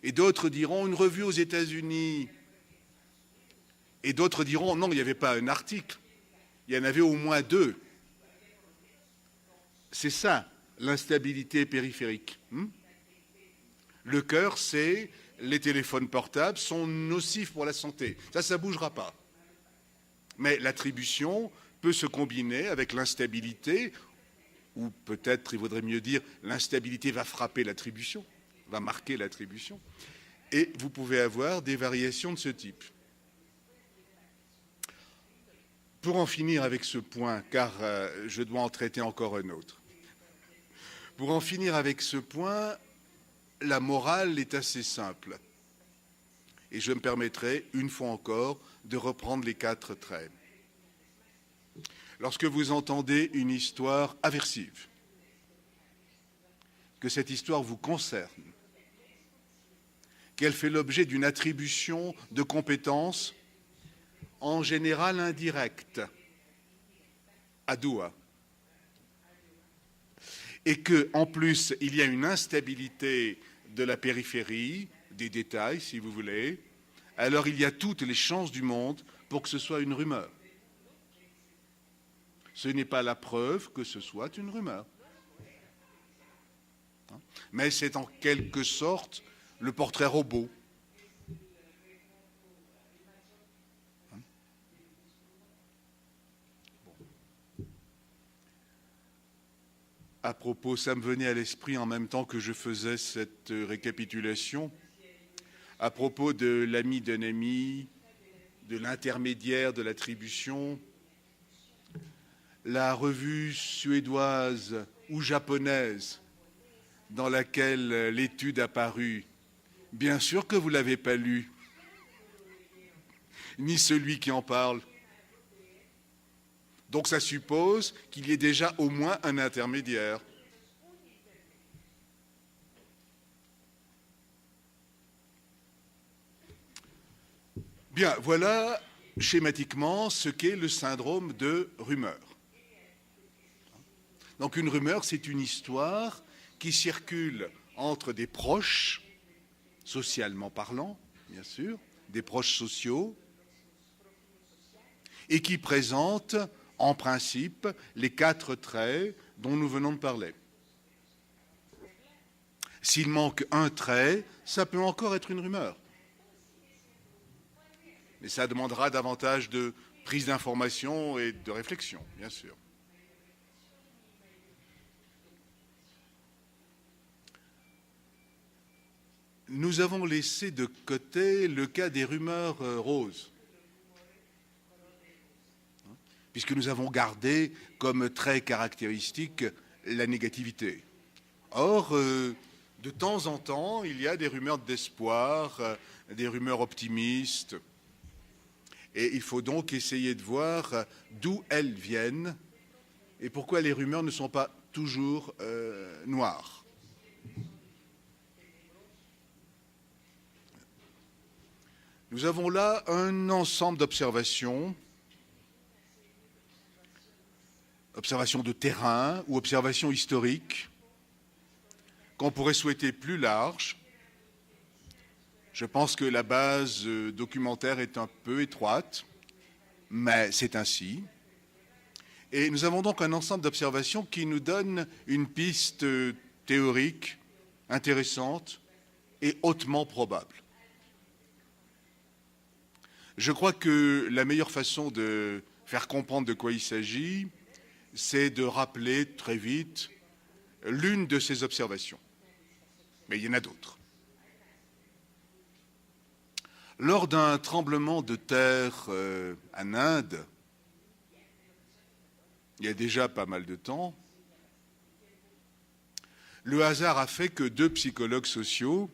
Et d'autres diront « Une revue aux États-Unis. » Et d'autres diront « Non, il n'y avait pas un article, il y en avait au moins 2. » C'est ça, l'instabilité périphérique. Le cœur, c'est les téléphones portables sont nocifs pour la santé. Ça ne bougera pas. Mais l'attribution peut se combiner avec l'instabilité, ou peut-être, il vaudrait mieux dire, l'instabilité va frapper l'attribution, va marquer l'attribution. Et vous pouvez avoir des variations de ce type. Pour en finir avec ce point, car je dois en traiter encore un autre. Pour en finir avec ce point, la morale est assez simple. Et je me permettrai, une fois encore, de reprendre les 4 traits. Lorsque vous entendez une histoire aversive, que cette histoire vous concerne, qu'elle fait l'objet d'une attribution de compétences, en général indirecte, à Doha, et qu'en plus, il y a une instabilité de la périphérie, des détails, si vous voulez, alors il y a toutes les chances du monde pour que ce soit une rumeur. Ce n'est pas la preuve que ce soit une rumeur. Mais c'est en quelque sorte le portrait robot. À propos, ça me venait à l'esprit en même temps que je faisais cette récapitulation, à propos de l'ami d'un ami, de l'intermédiaire, de l'attribution, la revue suédoise ou japonaise dans laquelle l'étude a paru, bien sûr que vous ne l'avez pas lue, ni celui qui en parle. Donc ça suppose qu'il y ait déjà au moins un intermédiaire. Bien, voilà schématiquement ce qu'est le syndrome de rumeur. Donc une rumeur, c'est une histoire qui circule entre des proches, socialement parlant, bien sûr, des proches sociaux, et qui présente en principe les 4 traits dont nous venons de parler. S'il manque un trait, ça peut encore être une rumeur. Mais ça demandera davantage de prise d'information et de réflexion, bien sûr. Nous avons laissé de côté le cas des rumeurs roses, puisque nous avons gardé comme trait caractéristique la négativité. Or, de temps en temps, il y a des rumeurs d'espoir, des rumeurs optimistes, et il faut donc essayer de voir d'où elles viennent et pourquoi les rumeurs ne sont pas toujours noires. Nous avons là un ensemble d'observations, observations de terrain ou observations historiques, qu'on pourrait souhaiter plus larges. Je pense que la base documentaire est un peu étroite, mais c'est ainsi. Et nous avons donc un ensemble d'observations qui nous donne une piste théorique intéressante et hautement probable. Je crois que la meilleure façon de faire comprendre de quoi il s'agit, c'est de rappeler très vite l'une de ces observations. Mais il y en a d'autres. Lors d'un tremblement de terre en Inde, il y a déjà pas mal de temps, le hasard a fait que 2 psychologues sociaux,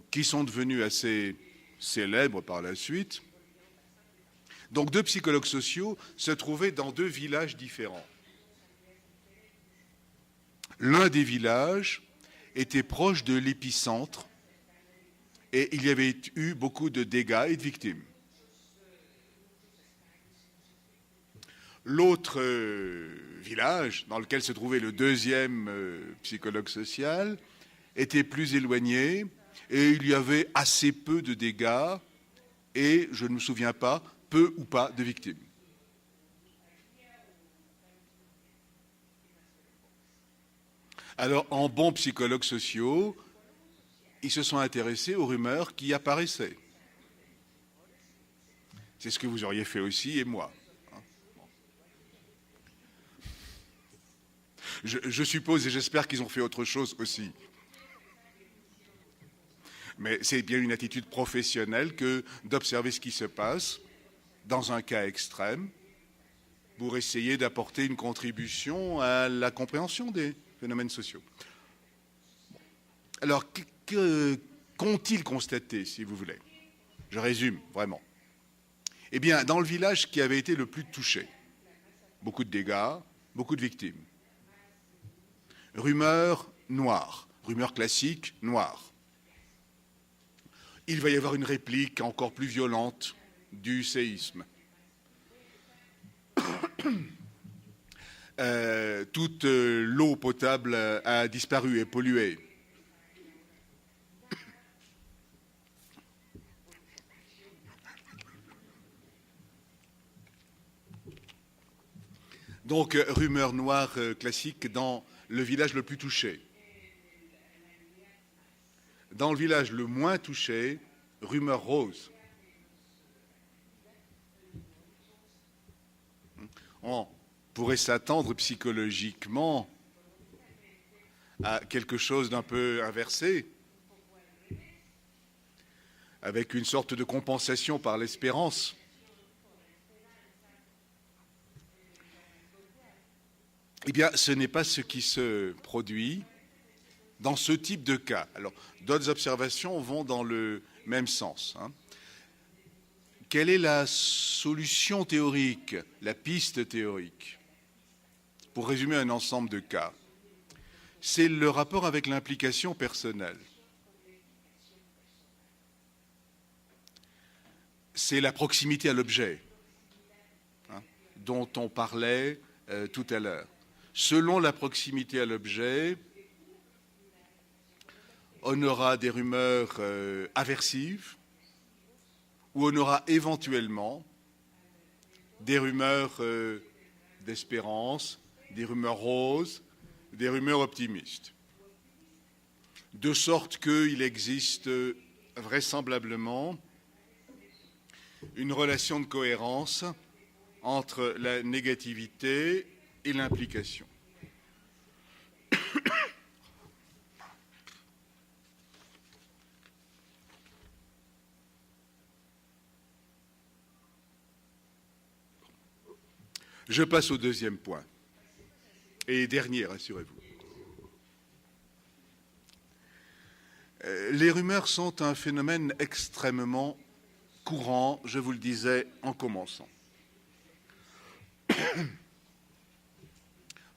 qui sont devenus assez célèbres par la suite, donc 2 psychologues sociaux se trouvaient dans 2 villages différents. L'un des villages était proche de l'épicentre et il y avait eu beaucoup de dégâts et de victimes. L'autre village, dans lequel se trouvait le 2e psychologue social, était plus éloigné et il y avait assez peu de dégâts et, je ne me souviens pas, peu ou pas de victimes. Alors, en bons psychologues sociaux, ils se sont intéressés aux rumeurs qui apparaissaient. C'est ce que vous auriez fait aussi et moi. Je suppose et j'espère qu'ils ont fait autre chose aussi. Mais c'est bien une attitude professionnelle que d'observer ce qui se passe dans un cas extrême pour essayer d'apporter une contribution à la compréhension des phénomènes sociaux. Alors, qu'ont-ils constaté, si vous voulez? Je résume, vraiment. Eh bien, dans le village qui avait été le plus touché, beaucoup de dégâts, beaucoup de victimes, Rumeur noire, rumeur classique noire. Il va y avoir une réplique encore plus violente du séisme. Toute l'eau potable a disparu et polluée. Donc, rumeur noire classique dans le village le plus touché. Dans le village le moins touché, rumeur rose. On pourrait s'attendre psychologiquement à quelque chose d'un peu inversé, avec une sorte de compensation par l'espérance. Eh bien, ce n'est pas ce qui se produit dans ce type de cas. Alors, d'autres observations vont dans le même sens. Quelle est la solution théorique, la piste théorique, pour résumer un ensemble de cas? C'est le rapport avec l'implication personnelle. C'est la proximité à l'objet, dont on parlait tout à l'heure. Selon la proximité à l'objet, on aura des rumeurs aversives ou on aura éventuellement des rumeurs d'espérance, des rumeurs roses, des rumeurs optimistes. De sorte qu'il existe vraisemblablement une relation de cohérence entre la négativité et l'implication. Je passe au deuxième point, et dernier, rassurez-vous. Les rumeurs sont un phénomène extrêmement courant, je vous le disais en commençant.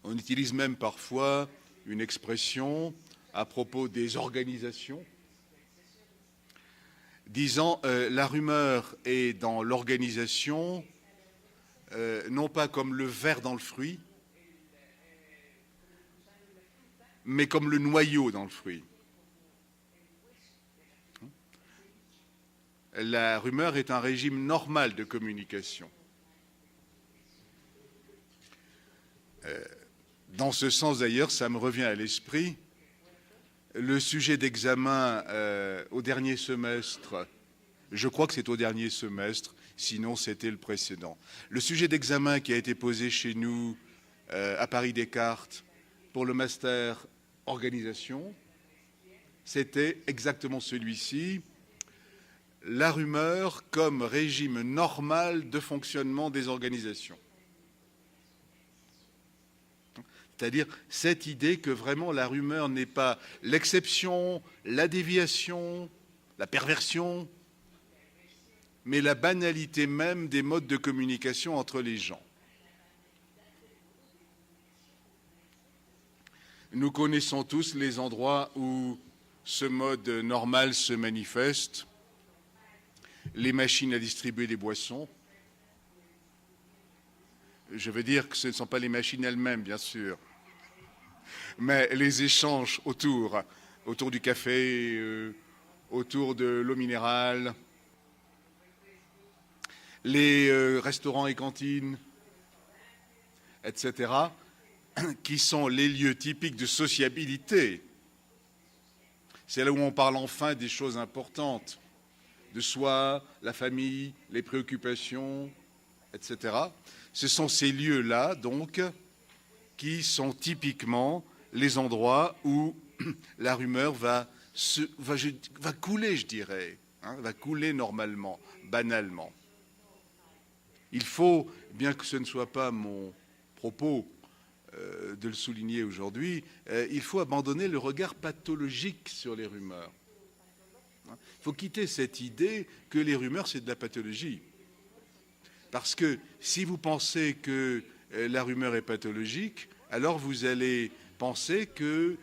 On utilise même parfois une expression à propos des organisations, disant la rumeur est dans l'organisation, non pas comme le ver dans le fruit, mais comme le noyau dans le fruit. La rumeur est un régime normal de communication. Dans ce sens, d'ailleurs, ça me revient à l'esprit, le sujet d'examen au dernier semestre, je crois que c'est au dernier semestre, sinon c'était le précédent. Le sujet d'examen qui a été posé chez nous à Paris Descartes pour le master organisation, c'était exactement celui-ci, la rumeur comme régime normal de fonctionnement des organisations. C'est-à-dire cette idée que vraiment la rumeur n'est pas l'exception, la déviation, la perversion, mais la banalité même des modes de communication entre les gens. Nous connaissons tous les endroits où ce mode normal se manifeste, les machines à distribuer des boissons. Je veux dire que ce ne sont pas les machines elles-mêmes, bien sûr, mais les échanges autour du café, autour de l'eau minérale, les restaurants et cantines, etc., qui sont les lieux typiques de sociabilité. C'est là où on parle enfin des choses importantes, de soi, la famille, les préoccupations, etc. Ce sont ces lieux-là, donc, qui sont typiquement les endroits où la rumeur va couler, je dirais, va couler normalement, banalement. Il faut, bien que ce ne soit pas mon propos de le souligner aujourd'hui, il faut abandonner le regard pathologique sur les rumeurs. Il faut quitter cette idée que les rumeurs, c'est de la pathologie. Parce que si vous pensez que la rumeur est pathologique, alors vous allez penser que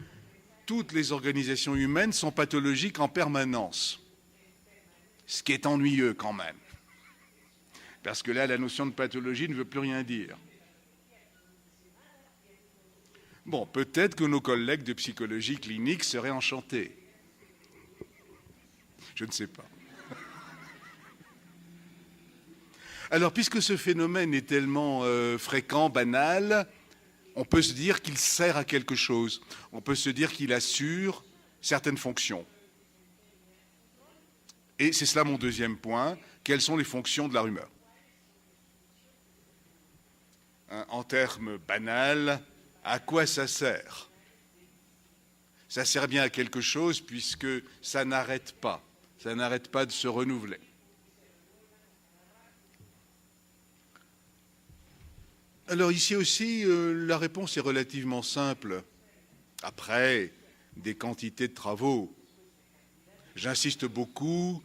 toutes les organisations humaines sont pathologiques en permanence. Ce qui est ennuyeux quand même. Parce que là, la notion de pathologie ne veut plus rien dire. Bon, peut-être que nos collègues de psychologie clinique seraient enchantés. Je ne sais pas. Alors, puisque ce phénomène est tellement fréquent, banal, on peut se dire qu'il sert à quelque chose. On peut se dire qu'il assure certaines fonctions. Et c'est cela mon deuxième point. Quelles sont les fonctions de la rumeur? En termes banals, à quoi ça sert? Ça sert bien à quelque chose puisque ça n'arrête pas. Ça n'arrête pas de se renouveler. Alors ici aussi, la réponse est relativement simple. Après des quantités de travaux, j'insiste beaucoup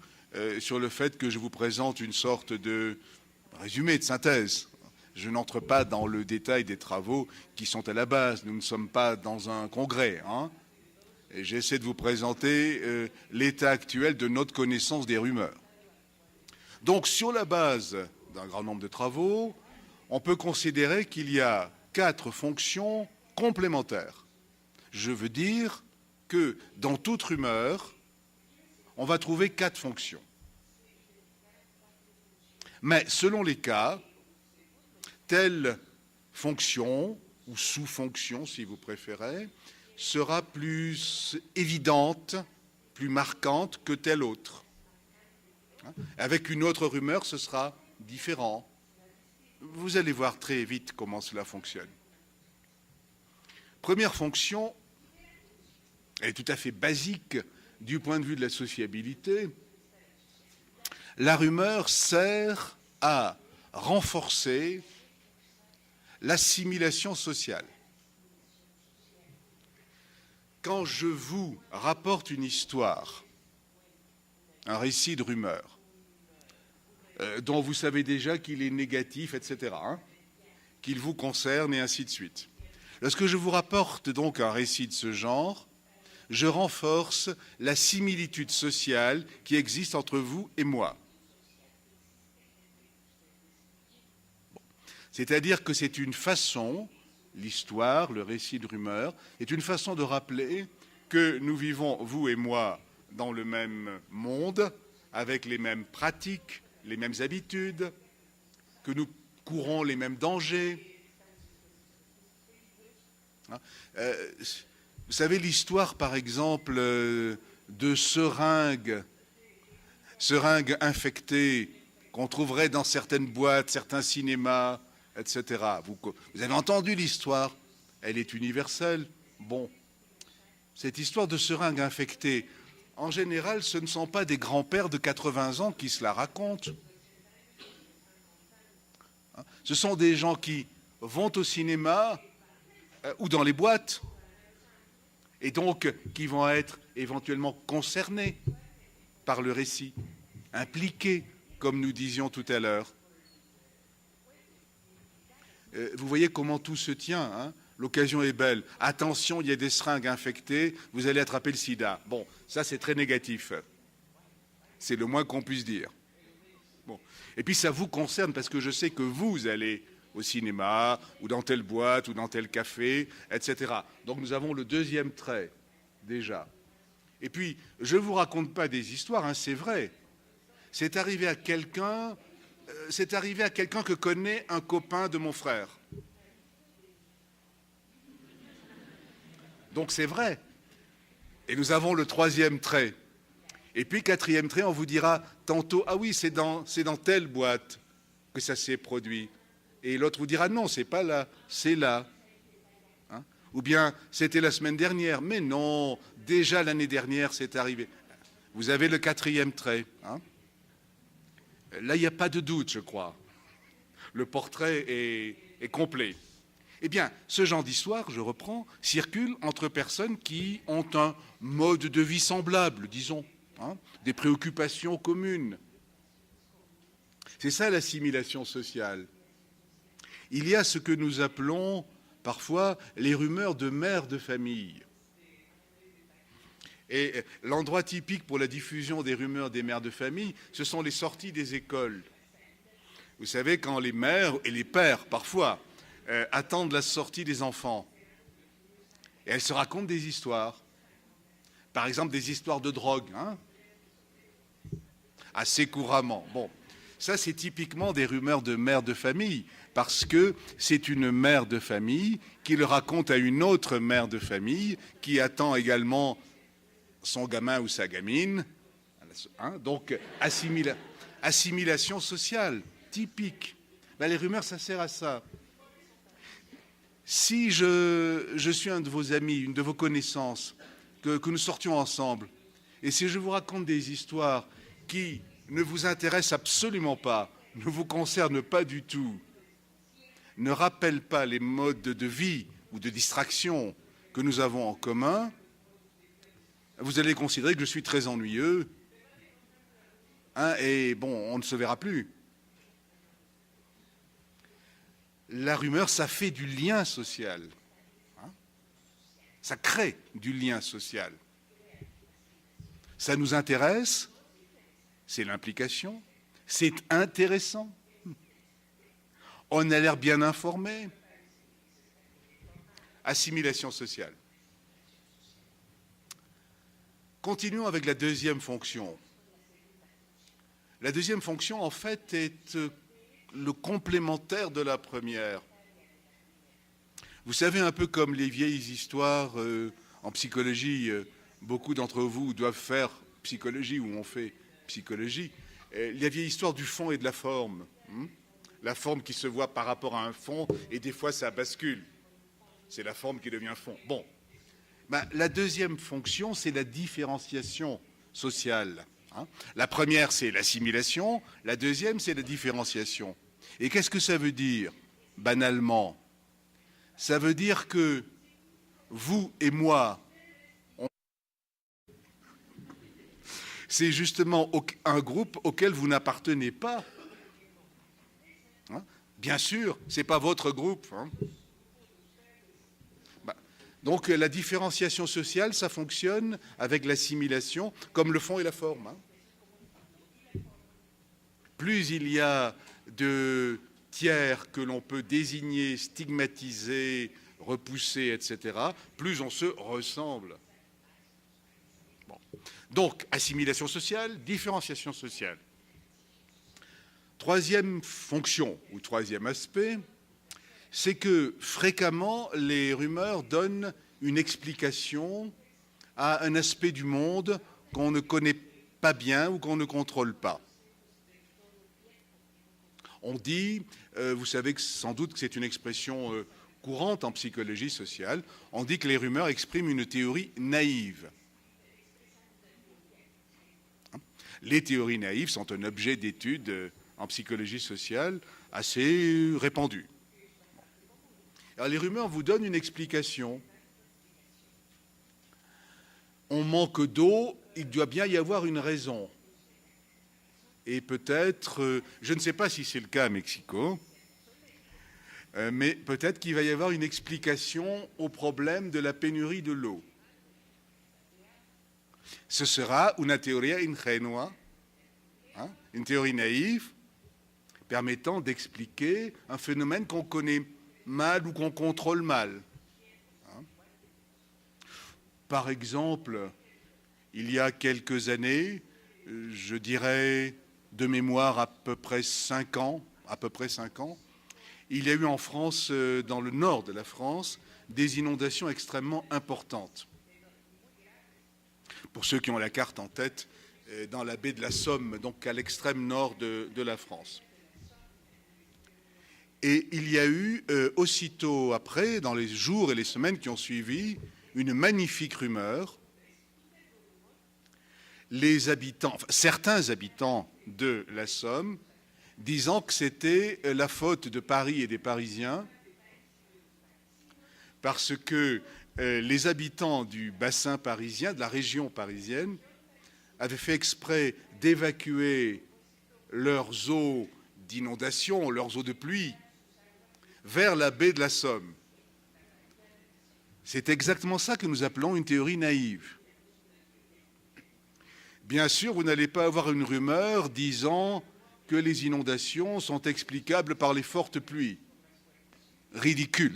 sur le fait que je vous présente une sorte de résumé, de synthèse. Je n'entre pas dans le détail des travaux qui sont à la base. Nous ne sommes pas dans un congrès. Et j'essaie de vous présenter l'état actuel de notre connaissance des rumeurs. Donc, sur la base d'un grand nombre de travaux, on peut considérer qu'il y a 4 fonctions complémentaires. Je veux dire que dans toute rumeur, on va trouver 4 fonctions. Mais selon les cas, telle fonction, ou sous-fonction si vous préférez, sera plus évidente, plus marquante que telle autre. Avec une autre rumeur, ce sera différent. Vous allez voir très vite comment cela fonctionne. Première fonction, elle est tout à fait basique du point de vue de la sociabilité. La rumeur sert à renforcer l'assimilation sociale. Quand je vous rapporte une histoire, un récit de rumeur, dont vous savez déjà qu'il est négatif, etc., qu'il vous concerne et ainsi de suite. Lorsque je vous rapporte donc un récit de ce genre, je renforce la similitude sociale qui existe entre vous et moi. C'est-à-dire que c'est une façon, l'histoire, le récit de rumeur, est une façon de rappeler que nous vivons, vous et moi, dans le même monde, avec les mêmes pratiques, les mêmes habitudes, que nous courons les mêmes dangers. Vous savez l'histoire, par exemple, de seringues infectées qu'on trouverait dans certaines boîtes, certains cinémas, etc. Vous avez entendu l'histoire, elle est universelle. Bon, cette histoire de seringues infectées, en général, ce ne sont pas des grands-pères de 80 ans qui se la racontent. Ce sont des gens qui vont au cinéma ou dans les boîtes, et donc qui vont être éventuellement concernés par le récit, impliqués, comme nous disions tout à l'heure. Vous voyez comment tout se tient, L'occasion est belle. Attention, il y a des seringues infectées, vous allez attraper le sida. Bon, ça c'est très négatif. C'est le moins qu'on puisse dire. Bon. Et puis ça vous concerne parce que je sais que vous allez au cinéma, ou dans telle boîte, ou dans tel café, etc. Donc nous avons le deuxième trait, déjà. Et puis, je ne vous raconte pas des histoires, c'est vrai. C'est arrivé à quelqu'un que connaît un copain de mon frère. Donc c'est vrai. Et nous avons le troisième trait. Et puis, quatrième trait, on vous dira tantôt, ah oui, c'est dans telle boîte que ça s'est produit. Et l'autre vous dira, non, c'est pas là, c'est là. Ou bien, c'était la semaine dernière. Mais non, déjà l'année dernière, c'est arrivé. Vous avez le quatrième trait. Là, il n'y a pas de doute, je crois. Le portrait est complet. Eh bien, ce genre d'histoire, je reprends, circule entre personnes qui ont un mode de vie semblable, disons, des préoccupations communes. C'est ça l'assimilation sociale. Il y a ce que nous appelons parfois les rumeurs de mères de famille. Et l'endroit typique pour la diffusion des rumeurs des mères de famille, ce sont les sorties des écoles. Vous savez, quand les mères et les pères, parfois, attendent la sortie des enfants, et elles se racontent des histoires. Par exemple, des histoires de drogue, hein, assez couramment. Bon, ça, c'est typiquement des rumeurs de mères de famille, parce que c'est une mère de famille qui le raconte à une autre mère de famille qui attend également son gamin ou sa gamine. Hein, donc, assimilation sociale, typique. Ben, les rumeurs, ça sert à ça. Si je suis un de vos amis, une de vos connaissances, que nous sortions ensemble, et si je vous raconte des histoires qui ne vous intéressent absolument pas, ne vous concernent pas du tout, ne rappellent pas les modes de vie ou de distraction que nous avons en commun, vous allez considérer que je suis très ennuyeux, hein, et bon, on ne se verra plus. La rumeur, ça fait du lien social. Hein, ça crée du lien social. Ça nous intéresse, c'est l'implication, c'est intéressant. On a l'air bien informé. Assimilation sociale. Continuons avec la deuxième fonction. La deuxième fonction, en fait, est le complémentaire de la première. Vous savez, un peu comme les vieilles histoires en psychologie, beaucoup d'entre vous doivent faire psychologie ou ont fait psychologie. La vieille histoire du fond et de la forme. La forme qui se voit par rapport à un fond, et des fois ça bascule. C'est la forme qui devient fond. Bon. Ben, la deuxième fonction, c'est la différenciation sociale. Hein. La première, c'est l'assimilation. La deuxième, c'est la différenciation. Et qu'est-ce que ça veut dire, banalement? Ça veut dire que vous et moi, c'est justement un groupe auquel vous n'appartenez pas. Hein? Bien sûr, ce n'est pas votre groupe. Hein. Donc la différenciation sociale, ça fonctionne avec l'assimilation, comme le fond et la forme. Hein. Plus il y a de tiers que l'on peut désigner, stigmatiser, repousser, etc., plus on se ressemble. Bon. Donc, assimilation sociale, différenciation sociale. Troisième fonction, ou troisième aspect, c'est que fréquemment, les rumeurs donnent une explication à un aspect du monde qu'on ne connaît pas bien ou qu'on ne contrôle pas. On dit, vous savez que sans doute que c'est une expression courante en psychologie sociale, on dit que les rumeurs expriment une théorie naïve. Les théories naïves sont un objet d'étude en psychologie sociale assez répandu. Alors les rumeurs vous donnent une explication. On manque d'eau, il doit bien y avoir une raison. Et peut-être, je ne sais pas si c'est le cas à Mexico, mais peut-être qu'il va y avoir une explication au problème de la pénurie de l'eau. Ce sera una teoria ingenua, hein, une théorie naïve permettant d'expliquer un phénomène qu'on connaît mal ou qu'on contrôle mal. Hein. Par exemple, il y a quelques années, je dirais de mémoire à peu près 5 ans, il y a eu en France, dans le nord de la France, des inondations extrêmement importantes. Pour ceux qui ont la carte en tête, dans la baie de la Somme, donc à l'extrême nord de la France. Et il y a eu aussitôt après, dans les jours et les semaines qui ont suivi, une magnifique rumeur. Les habitants, enfin, certains habitants de la Somme, disant que c'était la faute de Paris et des Parisiens, parce que les habitants du bassin parisien, de la région parisienne, avaient fait exprès d'évacuer leurs eaux d'inondation, leurs eaux de pluie, vers la baie de la Somme. C'est exactement ça que nous appelons une théorie naïve. Bien sûr, vous n'allez pas avoir une rumeur disant que les inondations sont explicables par les fortes pluies. Ridicule.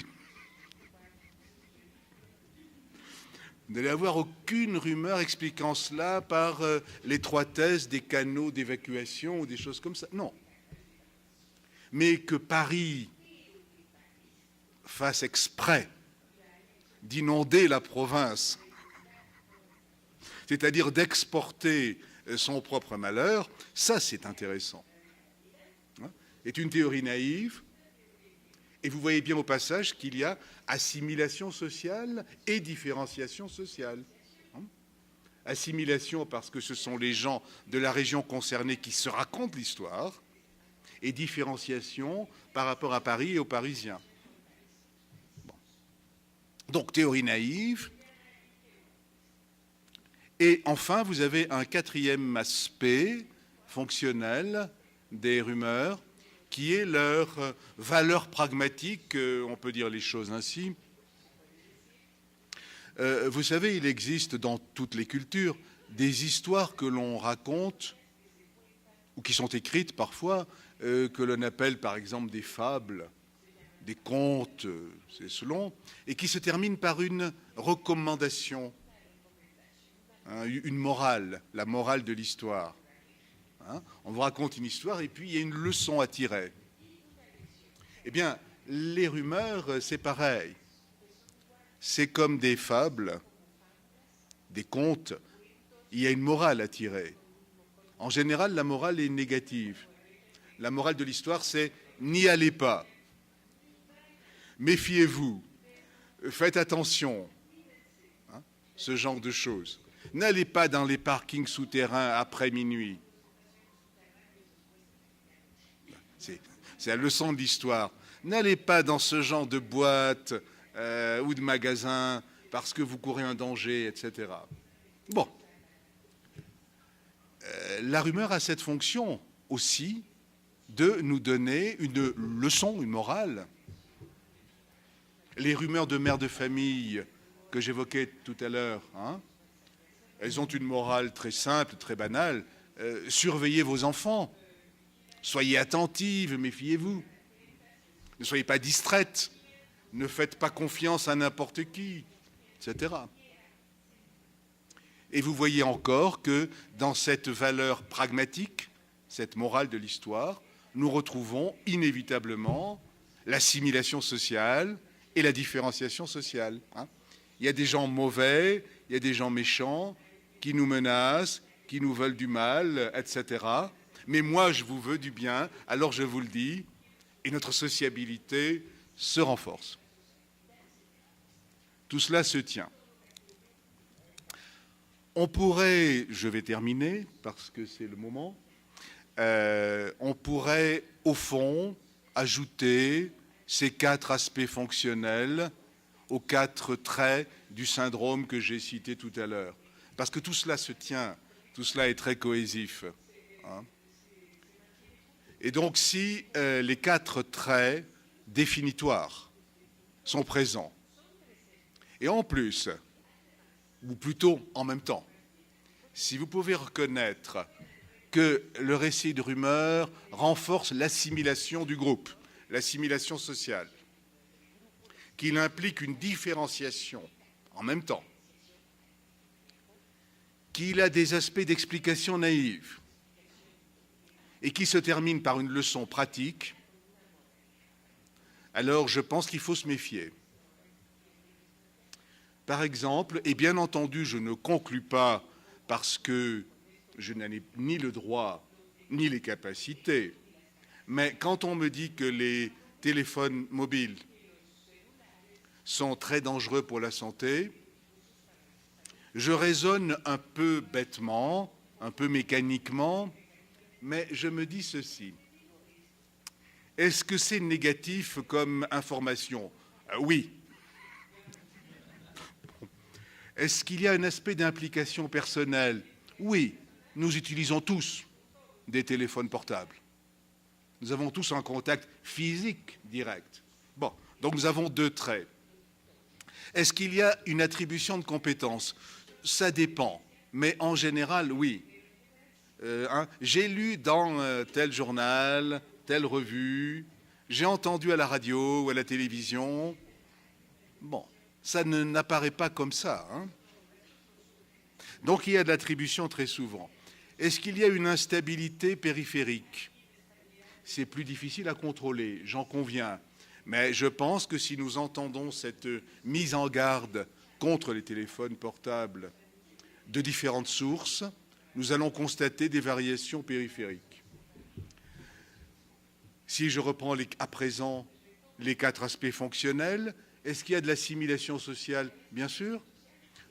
Vous n'allez avoir aucune rumeur expliquant cela par l'étroitesse des canaux d'évacuation ou des choses comme ça. Non. Mais que Paris fasse exprès d'inonder la province, c'est-à-dire d'exporter son propre malheur, ça c'est intéressant. C'est une théorie naïve, et vous voyez bien au passage qu'il y a assimilation sociale et différenciation sociale. Assimilation parce que ce sont les gens de la région concernée qui se racontent l'histoire, et différenciation par rapport à Paris et aux Parisiens. Bon. Donc théorie naïve. Et enfin, vous avez un quatrième aspect fonctionnel des rumeurs, qui est leur valeur pragmatique, on peut dire les choses ainsi. Vous savez, il existe dans toutes les cultures des histoires que l'on raconte, ou qui sont écrites parfois, que l'on appelle par exemple des fables, des contes, c'est selon, et qui se terminent par une recommandation, une morale, la morale de l'histoire. On vous raconte une histoire et puis il y a une leçon à tirer. Eh bien, les rumeurs, c'est pareil. C'est comme des fables, des contes, il y a une morale à tirer. En général, la morale est négative. La morale de l'histoire, c'est « n'y allez pas ». Méfiez-vous, faites attention, ce genre de choses. N'allez pas dans les parkings souterrains après minuit. C'est la leçon de l'histoire. N'allez pas dans ce genre de boîte ou de magasin parce que vous courez un danger, etc. Bon. La rumeur a cette fonction aussi de nous donner une leçon, une morale. Les rumeurs de mères de famille que j'évoquais tout à l'heure, elles ont une morale très simple, très banale. Surveillez vos enfants. Soyez attentives, méfiez-vous. Ne soyez pas distraites. Ne faites pas confiance à n'importe qui, etc. Et vous voyez encore que dans cette valeur pragmatique, cette morale de l'histoire, nous retrouvons inévitablement l'assimilation sociale et la différenciation sociale. Il y a des gens mauvais, il y a des gens méchants qui nous menacent, qui nous veulent du mal, etc. Mais moi, je vous veux du bien, alors je vous le dis, et notre sociabilité se renforce. Tout cela se tient. On pourrait, je vais terminer parce que c'est le moment, on pourrait au fond ajouter ces 4 aspects fonctionnels aux 4 traits du syndrome que j'ai cité tout à l'heure. Parce que tout cela se tient, tout cela est très cohésif. Et donc si les 4 traits définitoires sont présents, et en plus, ou plutôt en même temps, si vous pouvez reconnaître que le récit de rumeur renforce l'assimilation du groupe, l'assimilation sociale, qu'il implique une différenciation en même temps, qu'il a des aspects d'explication naïve et qui se termine par une leçon pratique, alors je pense qu'il faut se méfier. Par exemple, et bien entendu, je ne conclus pas parce que je n'en ai ni le droit ni les capacités, mais quand on me dit que les téléphones mobiles sont très dangereux pour la santé, je raisonne un peu bêtement, un peu mécaniquement, mais je me dis ceci. Est-ce que c'est négatif comme information? Oui. Est-ce qu'il y a un aspect d'implication personnelle? Oui, nous utilisons tous des téléphones portables. Nous avons tous un contact physique direct. Bon, donc nous avons 2 traits. Est-ce qu'il y a une attribution de compétences? Ça dépend, mais en général, oui. J'ai lu dans tel journal, telle revue, j'ai entendu à la radio ou à la télévision. Bon, ça n'apparaît pas comme ça. Donc il y a de l'attribution très souvent. Est-ce qu'il y a une instabilité périphérique? C'est plus difficile à contrôler, j'en conviens. Mais je pense que si nous entendons cette mise en garde contre les téléphones portables de différentes sources, nous allons constater des variations périphériques. Si je reprends à présent les 4 aspects fonctionnels, est-ce qu'il y a de l'assimilation sociale? Bien sûr.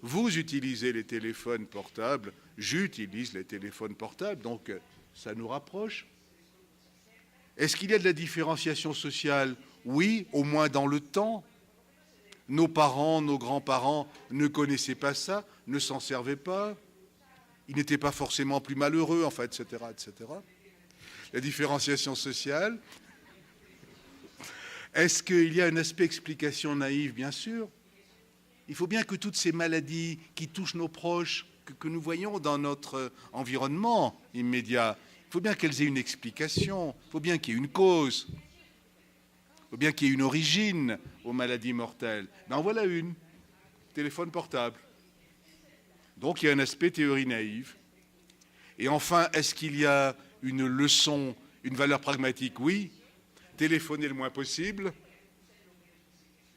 Vous utilisez les téléphones portables, j'utilise les téléphones portables, donc ça nous rapproche. Est-ce qu'il y a de la différenciation sociale? Oui, au moins dans le temps. Nos parents, nos grands-parents ne connaissaient pas ça, ne s'en servaient pas. Ils n'étaient pas forcément plus malheureux, enfin, etc., etc. La différenciation sociale. Est-ce qu'il y a un aspect explication naïve? Bien sûr. Il faut bien que toutes ces maladies qui touchent nos proches, que nous voyons dans notre environnement immédiat, il faut bien qu'elles aient une explication, il faut bien qu'il y ait une cause, il faut bien qu'il y ait une origine aux maladies mortelles. Ben en voilà une, téléphone portable. Donc il y a un aspect théorie naïve. Et enfin, est-ce qu'il y a une leçon, une valeur pragmatique? Oui. Téléphoner le moins possible,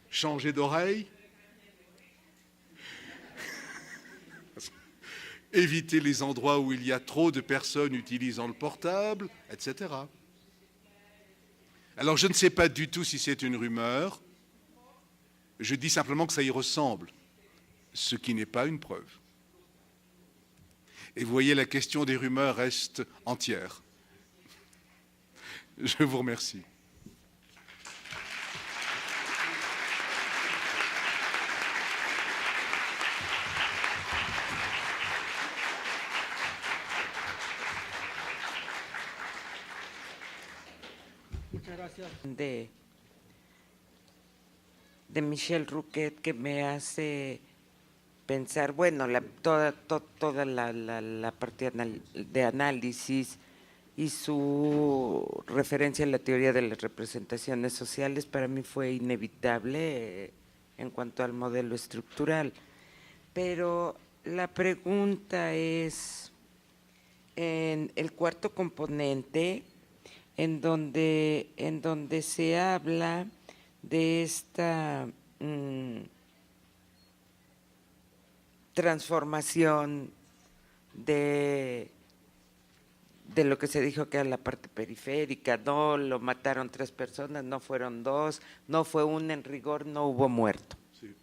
changer d'oreille, éviter les endroits où il y a trop de personnes utilisant le portable, etc. Alors je ne sais pas du tout si c'est une rumeur, je dis simplement que ça y ressemble, ce qui n'est pas une preuve. Et vous voyez, la question des rumeurs reste entière. Je vous remercie. De Michel Rouquet, que me hace pensar, bueno, toda la parte de análisis y su referencia a la teoría de las representaciones sociales para mí fue inevitable en cuanto al modelo estructural. Pero la pregunta es, en el cuarto componente, en donde se habla de esta transformación de lo que se dijo que era la parte periférica, no lo mataron 3 personas, no fueron 2, no fue una, en rigor no hubo muerto. Sí.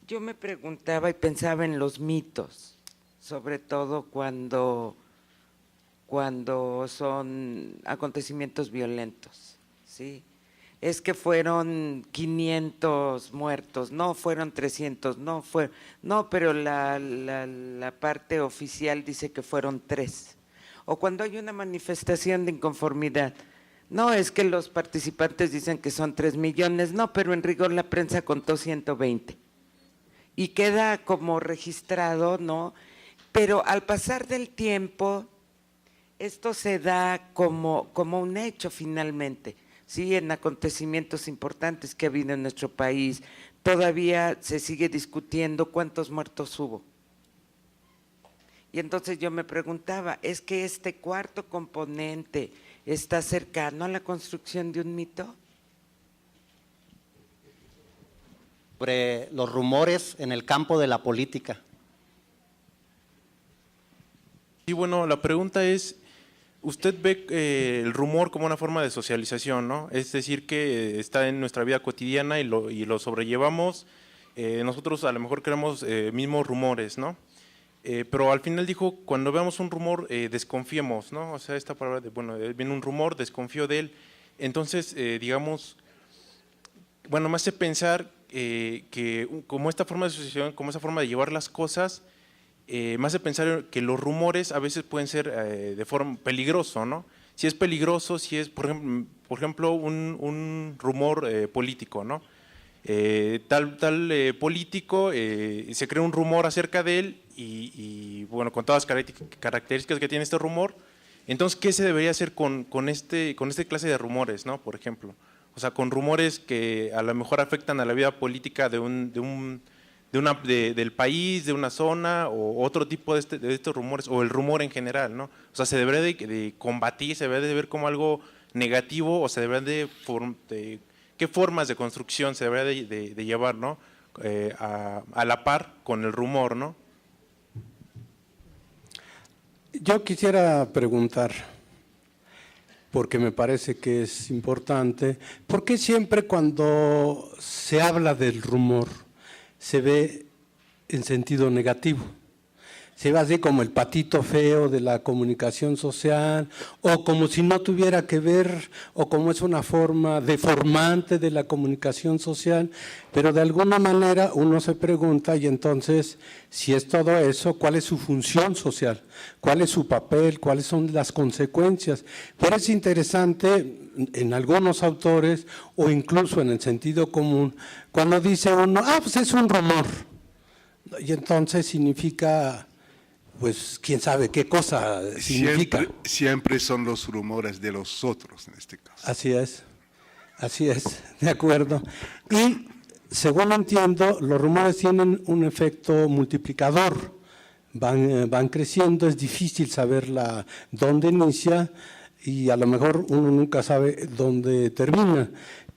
Yo me preguntaba y pensaba en los mitos, sobre todo cuando son acontecimientos violentos, ¿sí? Es que fueron 500 muertos, no, fueron 300, no, pero la parte oficial dice que fueron 3. O cuando hay una manifestación de inconformidad, no, es que los participantes dicen que son 3 millones, no, pero en rigor la prensa contó 120. Y queda como registrado, ¿no? Pero al pasar del tiempo, esto se da como un hecho finalmente, ¿sí? En acontecimientos importantes que ha habido en nuestro país, todavía se sigue discutiendo cuántos muertos hubo. Y entonces yo me preguntaba, ¿es que este cuarto componente está cercano a la construcción de un mito? Sobre los rumores en el campo de la política. Y bueno, la pregunta es, usted ve el rumor como una forma de socialización, ¿no? Es decir, que está en nuestra vida cotidiana y lo sobrellevamos. Nosotros a lo mejor creamos mismos rumores, ¿no? Pero al final dijo, cuando veamos un rumor, desconfiemos, ¿no? O sea, esta palabra de, bueno, viene un rumor, desconfío de él. Entonces, digamos, bueno, me hace pensar que como esta forma de asociación, como esa forma de llevar las cosas, me hace pensar que los rumores a veces pueden ser de forma peligroso, ¿no? Si es peligroso, si es, por ejemplo un rumor político, ¿no? tal político, se crea un rumor acerca de él y bueno, con todas las características que tiene este rumor. Entonces, ¿qué se debería hacer con este clase de rumores, ¿no? Por ejemplo, o sea, con rumores que a lo mejor afectan a la vida política del país, de una zona, o otro tipo de estos rumores, o el rumor en general, ¿no? O sea, se debería de combatir, se debería de ver como algo negativo, o se debería ¿qué formas de construcción se debería de llevar, ¿no? A la par con el rumor, ¿no? Yo quisiera preguntar, porque me parece que es importante, ¿por qué siempre cuando se habla del rumor se ve en sentido negativo? Se ve así como el patito feo de la comunicación social, o como si no tuviera que ver, o como es una forma deformante de la comunicación social, pero de alguna manera uno se pregunta, y entonces, si es todo eso, ¿cuál es su función social? ¿Cuál es su papel? ¿Cuáles son las consecuencias? Pero es interesante en algunos autores, o incluso en el sentido común, cuando dice uno, pues es un rumor, y entonces significa, pues quién sabe qué cosa significa. Siempre son los rumores de los otros en este caso. Así es, de acuerdo. Y según entiendo, los rumores tienen un efecto multiplicador, van creciendo, es difícil saber dónde inicia y a lo mejor uno nunca sabe dónde termina.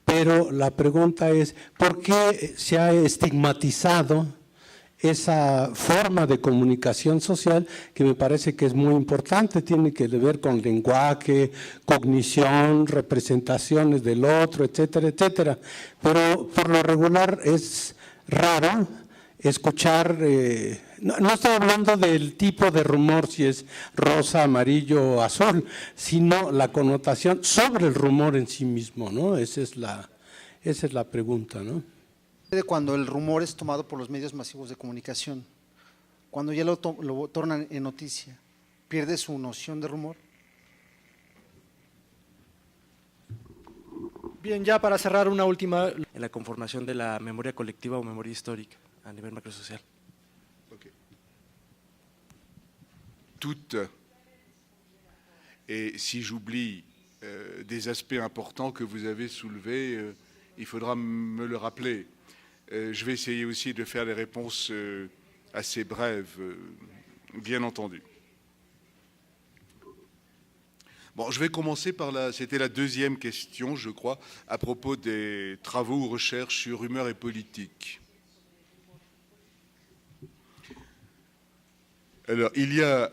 Pero la pregunta es, ¿por qué se ha estigmatizado esa forma de comunicación social que me parece que es muy importante? Tiene que ver con lenguaje, cognición, representaciones del otro, etcétera, etcétera. Pero por lo regular es raro escuchar, no estoy hablando del tipo de rumor, si es rosa, amarillo o azul, sino la connotación sobre el rumor en sí mismo, ¿no? Esa es la pregunta, ¿no? Cuando el rumor es tomado por los medios masivos de comunicación, cuando ya lo tornan en noticia, ¿pierde su noción de rumor? Bien, ya para cerrar una última. En la conformación de la memoria colectiva o memoria histórica a nivel macrosocial. Okay. Toutes, et si j'oublie des aspects importants que vous avez soulevés, il faudra me le rappeler. Je vais essayer aussi de faire des réponses assez brèves, bien entendu. Bon, je vais commencer par c'était la deuxième question, je crois, à propos des travaux ou recherches sur rumeurs et politique. Alors, il y a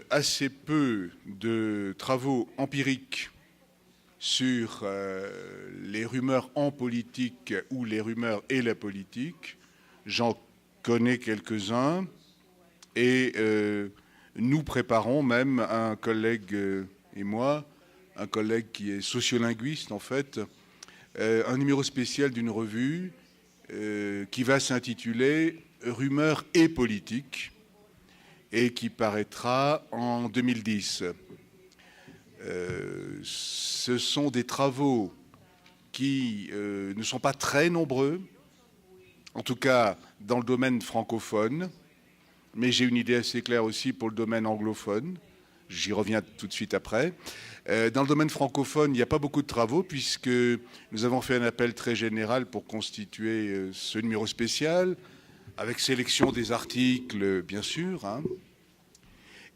assez peu de travaux empiriques sur les rumeurs en politique ou les rumeurs et la politique. J'en connais quelques-uns et nous préparons même, un collègue et moi, un collègue qui est sociolinguiste en fait, un numéro spécial d'une revue qui va s'intituler « Rumeurs et politique » et qui paraîtra en 2010. Ce sont des travaux qui ne sont pas très nombreux, en tout cas dans le domaine francophone, mais j'ai une idée assez claire aussi pour le domaine anglophone. J'y reviens tout de suite après. Dans le domaine francophone, il n'y a pas beaucoup de travaux puisque nous avons fait un appel très général pour constituer ce numéro spécial, avec sélection des articles, bien sûr, hein.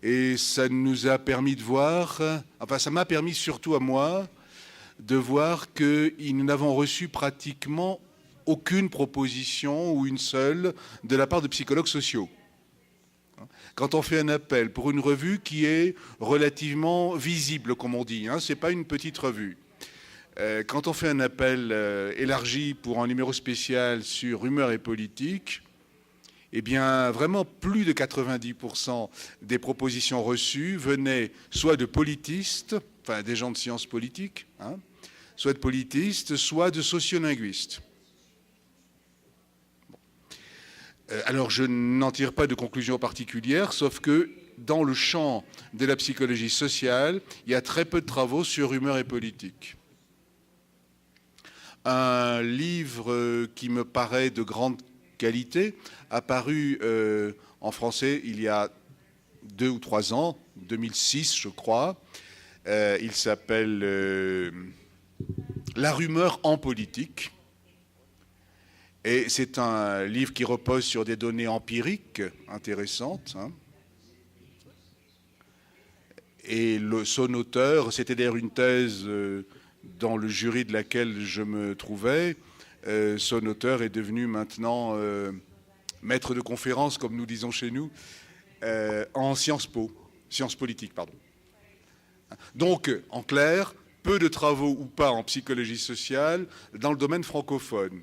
Et ça nous a permis de voir, enfin ça m'a permis surtout à moi de voir que nous n'avons reçu pratiquement aucune proposition ou une seule de la part de psychologues sociaux. Quand on fait un appel pour une revue qui est relativement visible, comme on dit, hein, ce n'est pas une petite revue. Quand on fait un appel élargi pour un numéro spécial sur rumeurs et politique, eh bien, vraiment, plus de 90% des propositions reçues venaient soit de politistes, enfin des gens de sciences politiques, hein, soit de politistes, soit de sociolinguistes. Bon. Alors, je n'en tire pas de conclusion particulière, sauf que dans le champ de la psychologie sociale, il y a très peu de travaux sur rumeurs et politique. un livre qui me paraît de grande qualité, apparu en français il y a 2 ou 3 ans, 2006 je crois. Il s'appelle La rumeur en politique. Et c'est un livre qui repose sur des données empiriques intéressantes. Hein. Et son auteur, c'était d'ailleurs une thèse dans le jury de laquelle je me trouvais. Son auteur est devenu maintenant maître de conférence, comme nous disons chez nous, en sciences politiques, pardon. Donc, en clair, peu de travaux ou pas en psychologie sociale dans le domaine francophone.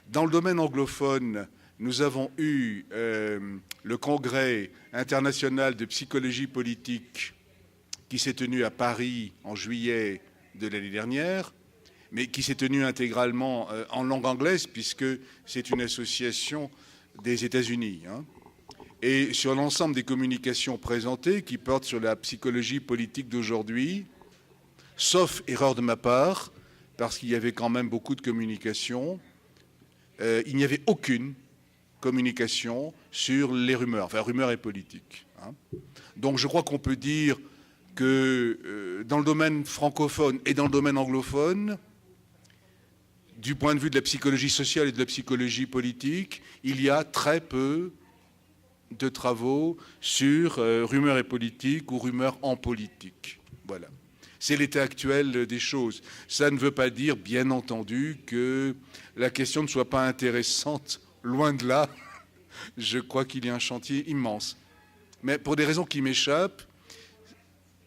Dans le domaine anglophone, nous avons eu le Congrès international de psychologie politique qui s'est tenu à Paris en juillet de l'année dernière, mais qui s'est tenu intégralement en langue anglaise, puisque c'est une association des États-Unis. Hein. Et sur l'ensemble des communications présentées, qui portent sur la psychologie politique d'aujourd'hui, sauf erreur de ma part, parce qu'il y avait quand même beaucoup de communications, il n'y avait aucune communication sur les rumeurs, enfin rumeurs et politique. Hein. Donc je crois qu'on peut dire que dans le domaine francophone et dans le domaine anglophone, du point de vue de la psychologie sociale et de la psychologie politique, il y a très peu de travaux sur rumeurs et politique ou rumeurs en politique. Voilà. C'est l'état actuel des choses. Ça ne veut pas dire, bien entendu, que la question ne soit pas intéressante. Loin de là, je crois qu'il y a un chantier immense. Mais pour des raisons qui m'échappent,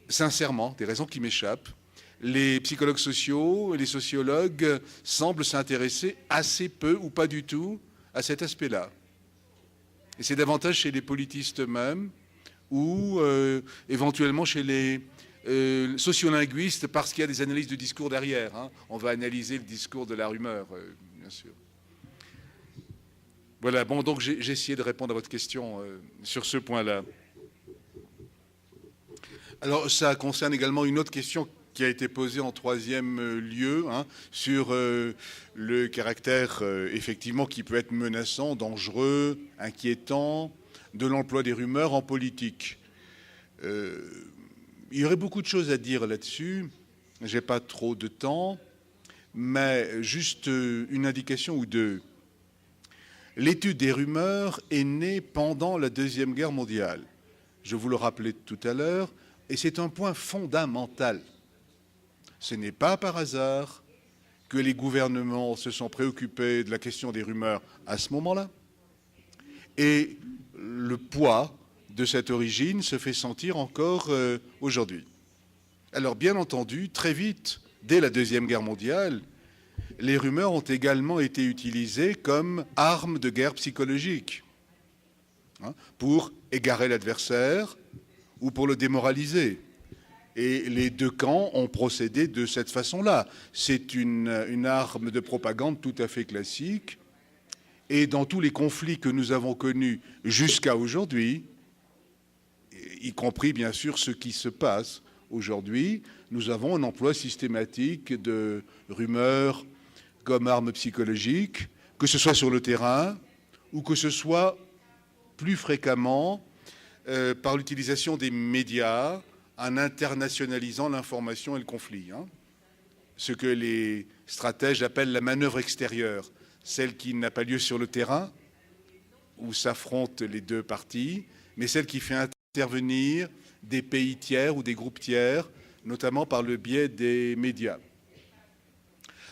sincèrement, des raisons qui m'échappent, les psychologues sociaux et les sociologues semblent s'intéresser assez peu ou pas du tout à cet aspect-là. Et c'est davantage chez les politistes eux-mêmes ou éventuellement chez les sociolinguistes, parce qu'il y a des analyses de discours derrière. Hein. On va analyser le discours de la rumeur, bien sûr. Voilà, bon, donc j'ai essayé de répondre à votre question sur ce point-là. Alors, ça concerne également une autre question qui a été posée en troisième lieu, hein, sur le caractère, effectivement, qui peut être menaçant, dangereux, inquiétant, de l'emploi des rumeurs en politique. Il y aurait beaucoup de choses à dire là-dessus. Je n'ai pas trop de temps, mais juste une indication ou deux. L'étude des rumeurs est née pendant la Deuxième Guerre mondiale. Je vous le rappelais tout à l'heure, et c'est un point fondamental. Ce n'est pas par hasard que les gouvernements se sont préoccupés de la question des rumeurs à ce moment-là. Et le poids de cette origine se fait sentir encore aujourd'hui. Alors, bien entendu, très vite, dès la Deuxième Guerre mondiale, les rumeurs ont également été utilisées comme arme de guerre psychologique, hein, pour égarer l'adversaire ou pour le démoraliser. Et les deux camps ont procédé de cette façon-là. C'est une arme de propagande tout à fait classique. Et dans tous les conflits que nous avons connus jusqu'à aujourd'hui, y compris bien sûr ce qui se passe aujourd'hui, nous avons un emploi systématique de rumeurs comme arme psychologique, que ce soit sur le terrain ou que ce soit plus fréquemment par l'utilisation des médias en internationalisant l'information et le conflit. Hein. Ce que les stratèges appellent la manœuvre extérieure, celle qui n'a pas lieu sur le terrain, où s'affrontent les deux parties, mais celle qui fait intervenir des pays tiers ou des groupes tiers, notamment par le biais des médias.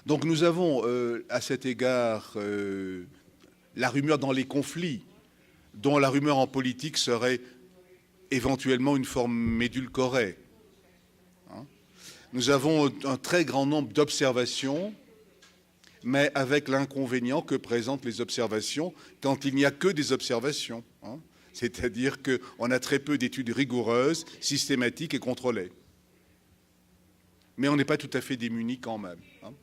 Donc nous avons à cet égard la rumeur dans les conflits, dont la rumeur en politique serait éventuellement une forme édulcorée. Hein. Nous avons un très grand nombre d'observations, mais avec l'inconvénient que présentent les observations quand il n'y a que des observations. Hein. C'est-à-dire qu'on a très peu d'études rigoureuses, systématiques et contrôlées. Mais on n'est pas tout à fait démunis quand même. Hein.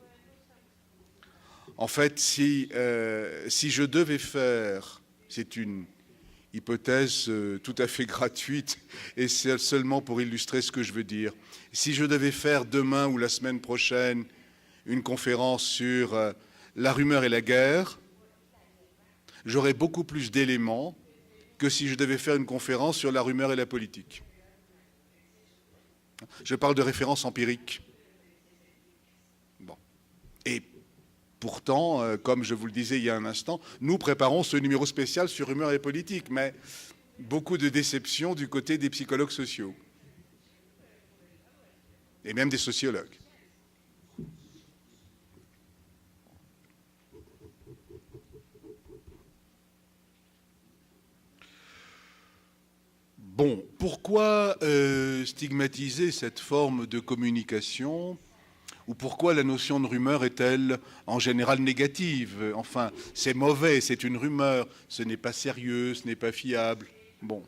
En fait, si je devais faire, c'est une hypothèse tout à fait gratuite, et c'est seulement pour illustrer ce que je veux dire, si je devais faire demain ou la semaine prochaine une conférence sur la rumeur et la guerre, j'aurais beaucoup plus d'éléments que si je devais faire une conférence sur la rumeur et la politique. Je parle de références empiriques. Bon. Et pourtant, comme je vous le disais il y a un instant, nous préparons ce numéro spécial sur rumeur et politique, mais beaucoup de déception du côté des psychologues sociaux et même des sociologues. Bon, pourquoi stigmatiser cette forme de communication, ou pourquoi la notion de rumeur est-elle en général négative? Enfin, c'est mauvais, c'est une rumeur, ce n'est pas sérieux, ce n'est pas fiable. Bon,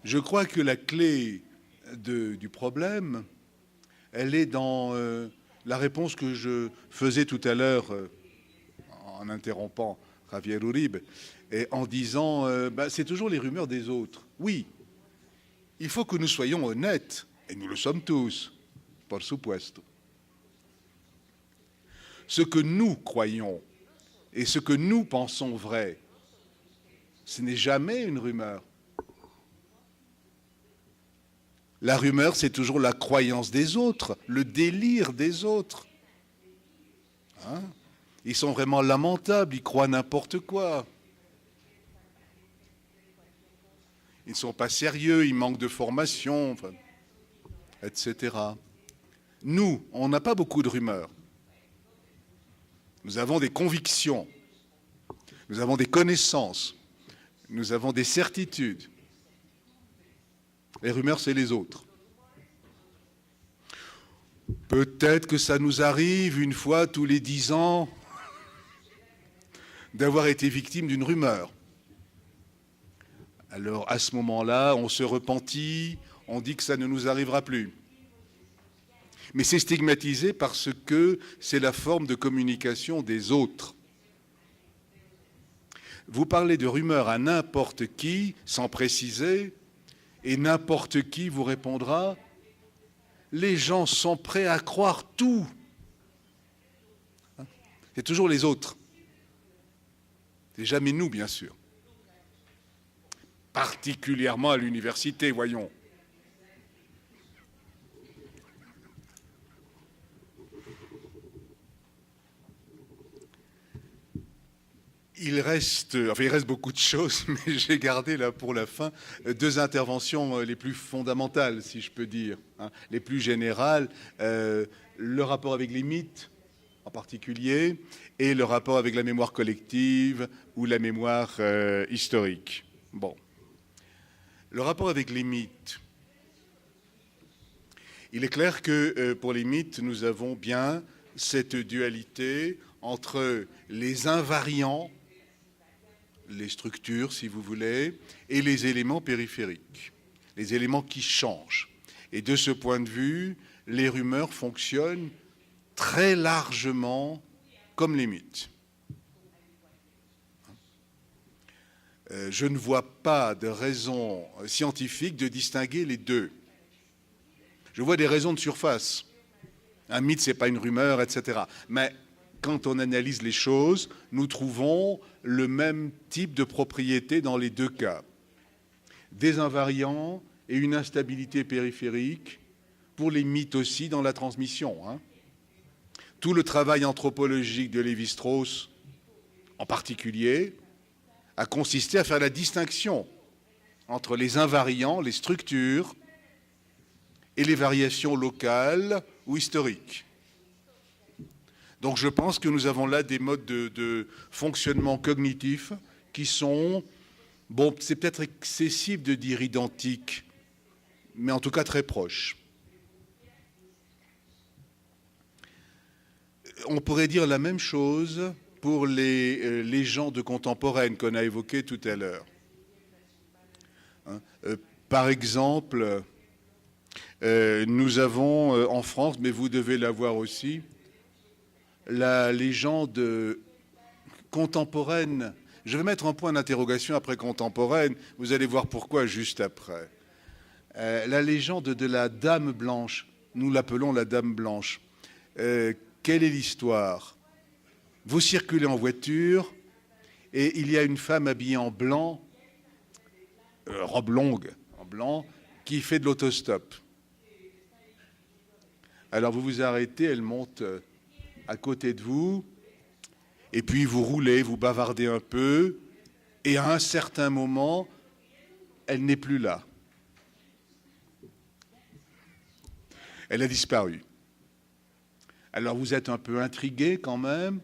je crois que la clé du problème, elle est dans la réponse que je faisais tout à l'heure en interrompant Javier Uribe, et en disant c'est toujours les rumeurs des autres. Oui, il faut que nous soyons honnêtes, et nous le sommes tous, por supuesto. Ce que nous croyons et ce que nous pensons vrai, ce n'est jamais une rumeur. La rumeur, c'est toujours la croyance des autres, le délire des autres. Hein? Ils sont vraiment lamentables, ils croient n'importe quoi. Ils ne sont pas sérieux, ils manquent de formation, enfin, etc. Nous, on n'a pas beaucoup de rumeurs. Nous avons des convictions, nous avons des connaissances, nous avons des certitudes. Les rumeurs, c'est les autres. Peut-être que ça nous arrive une fois tous les 10 ans d'avoir été victime d'une rumeur. Alors, à ce moment-là, on se repentit, on dit que ça ne nous arrivera plus. Mais c'est stigmatisé parce que c'est la forme de communication des autres. Vous parlez de rumeurs à n'importe qui, sans préciser, et n'importe qui vous répondra, les gens sont prêts à croire tout. C'est toujours les autres. C'est jamais nous, bien sûr. Particulièrement à l'université, voyons. Il reste beaucoup de choses, mais j'ai gardé là pour la fin 2 interventions les plus fondamentales, si je peux dire, hein, les plus générales, le rapport avec les mythes en particulier, et le rapport avec la mémoire collective ou la mémoire historique. Bon. Le rapport avec les mythes. Il est clair que pour les mythes, nous avons bien cette dualité entre les invariants, les structures, si vous voulez, et les éléments périphériques, les éléments qui changent. Et de ce point de vue, les rumeurs fonctionnent très largement comme les mythes. Je ne vois pas de raison scientifique de distinguer les deux. Je vois des raisons de surface. Un mythe, ce n'est pas une rumeur, etc. Mais quand on analyse les choses, nous trouvons le même type de propriété dans les 2 cas. Des invariants et une instabilité périphérique, pour les mythes aussi dans la transmission. Hein. Tout le travail anthropologique de Lévi-Strauss, en particulier, a consisté à faire la distinction entre les invariants, les structures, et les variations locales ou historiques. Donc je pense que nous avons là des modes de fonctionnement cognitif qui sont, bon, c'est peut-être excessif de dire identiques, mais en tout cas très proches. On pourrait dire la même chose pour les légendes contemporaines qu'on a évoquées tout à l'heure. Hein, par exemple, nous avons en France, mais vous devez l'avoir aussi, la légende contemporaine. Je vais mettre un point d'interrogation après contemporaine, vous allez voir pourquoi juste après. La légende de la Dame Blanche, nous l'appelons la Dame Blanche. Quelle quelle est l'histoire? Vous circulez en voiture et il y a une femme habillée en blanc, robe longue en blanc, qui fait de l'autostop. Alors vous vous arrêtez, elle monte à côté de vous, et puis vous roulez, vous bavardez un peu, et à un certain moment, elle n'est plus là. Elle a disparu. Alors vous êtes un peu intrigué quand même,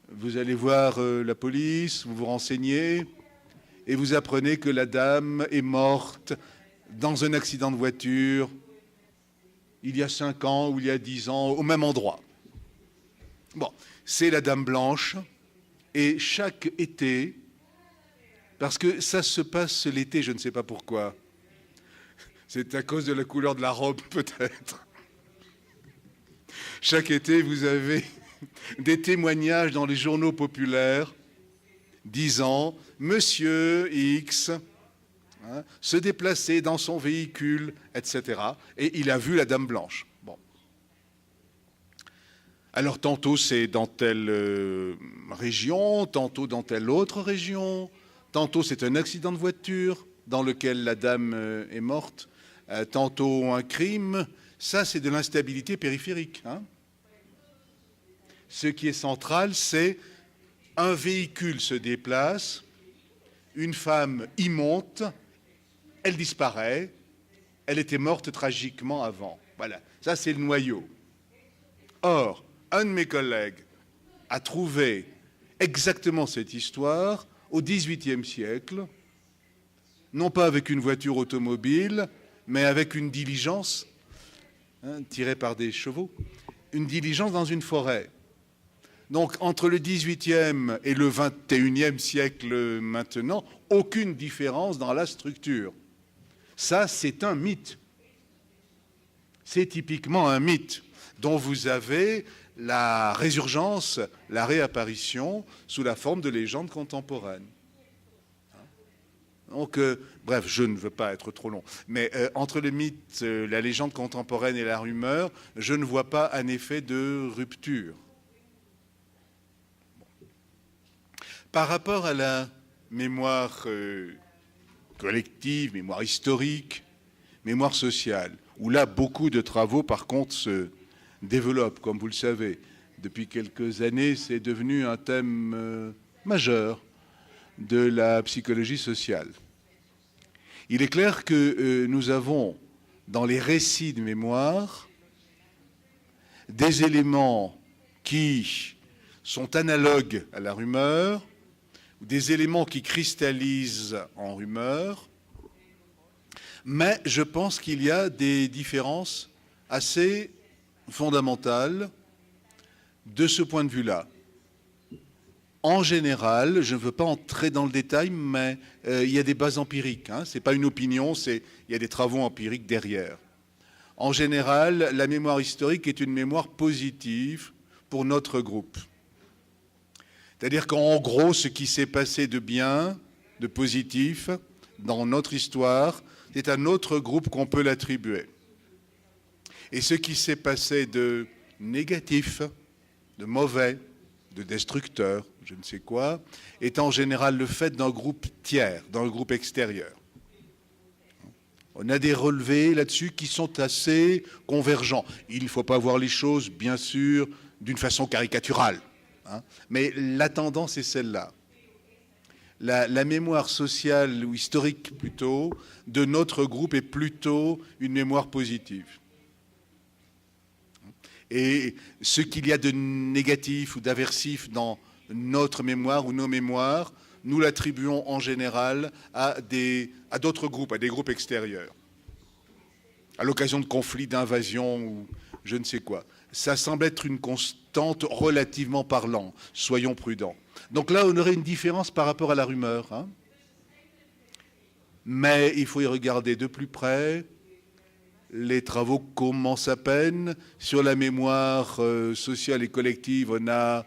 vous allez voir la police, vous vous renseignez, et vous apprenez que la dame est morte dans un accident de voiture il y a 5 ans ou il y a 10 ans, au même endroit. Bon, c'est la Dame Blanche, et chaque été, parce que ça se passe l'été, je ne sais pas pourquoi, c'est à cause de la couleur de la robe peut-être. Chaque été, vous avez des témoignages dans les journaux populaires disant « Monsieur X se déplacer dans son véhicule, etc. » Et il a vu la Dame Blanche. Bon. Alors tantôt c'est dans telle région, tantôt dans telle autre région, tantôt c'est un accident de voiture dans lequel la dame est morte, tantôt un crime. Ça, c'est de l'instabilité périphérique. Hein. Ce qui est central, c'est un véhicule se déplace, une femme y monte, elle disparaît, elle était morte tragiquement avant. Voilà, ça c'est le noyau. Or, un de mes collègues a trouvé exactement cette histoire au XVIIIe siècle, non pas avec une voiture automobile, mais avec une diligence tirée par des chevaux, une diligence dans une forêt. Donc, entre le XVIIIe et le XXIe siècle maintenant, aucune différence dans la structure. Ça, c'est un mythe. C'est typiquement un mythe dont vous avez la résurgence, la réapparition sous la forme de légendes contemporaines. Donc, bref, je ne veux pas être trop long, mais entre le mythe, la légende contemporaine et la rumeur, je ne vois pas un effet de rupture. Par rapport à la mémoire collective, mémoire historique, mémoire sociale, où là, beaucoup de travaux, par contre, se développent, comme vous le savez. Depuis quelques années, c'est devenu un thème majeur de la psychologie sociale. Il est clair que nous avons, dans les récits de mémoire, des éléments qui sont analogues à la rumeur, des éléments qui cristallisent en rumeur, mais je pense qu'il y a des différences assez fondamentales de ce point de vue-là. En général, je ne veux pas entrer dans le détail, mais il y a des bases empiriques. Hein, ce n'est pas une opinion, il y a des travaux empiriques derrière. En général, la mémoire historique est une mémoire positive pour notre groupe. C'est-à-dire qu'en gros, ce qui s'est passé de bien, de positif, dans notre histoire, c'est à notre groupe qu'on peut l'attribuer. Et ce qui s'est passé de négatif, de mauvais, de destructeur, je ne sais quoi, est en général le fait d'un groupe tiers, d'un groupe extérieur. On a des relevés là-dessus qui sont assez convergents. Il ne faut pas voir les choses, bien sûr, d'une façon caricaturale. Hein, mais la tendance est celle-là. La mémoire sociale ou historique plutôt de notre groupe est plutôt une mémoire positive. Et ce qu'il y a de négatif ou d'aversif dans notre mémoire ou nos mémoires, nous l'attribuons en général à d'autres groupes, à des groupes extérieurs, à l'occasion de conflits, d'invasions ou je ne sais quoi. Ça semble être une constante relativement parlant. Soyons prudents. Donc là, on aurait une différence par rapport à la rumeur. Hein. Mais il faut y regarder de plus près. Les travaux commencent à peine. Sur la mémoire sociale et collective, on a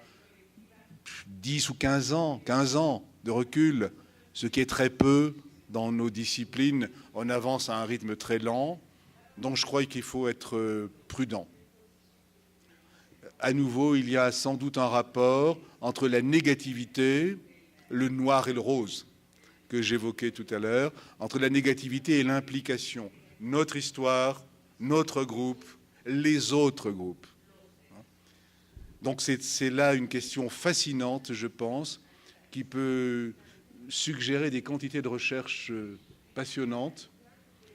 10 ou 15 ans de recul, ce qui est très peu dans nos disciplines. On avance à un rythme très lent. Donc je crois qu'il faut être prudent. à nouveau, il y a sans doute un rapport entre la négativité, le noir et le rose, que j'évoquais tout à l'heure, entre la négativité et l'implication. Notre histoire, notre groupe, les autres groupes. Donc c'est là une question fascinante, je pense, qui peut suggérer des quantités de recherches passionnantes,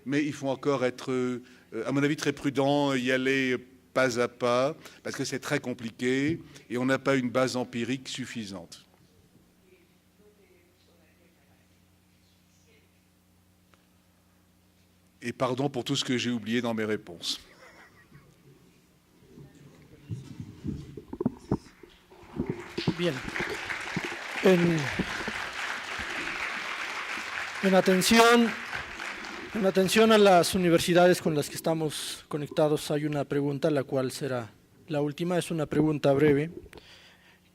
mais il faut encore être, à mon avis, très prudent, y aller pas à pas, parce que c'est très compliqué et on n'a pas une base empirique suffisante. Et pardon pour tout ce que j'ai oublié dans mes réponses. Bien. En atención a las universidades con las que estamos conectados, hay una pregunta, la cual será la última. Es una pregunta breve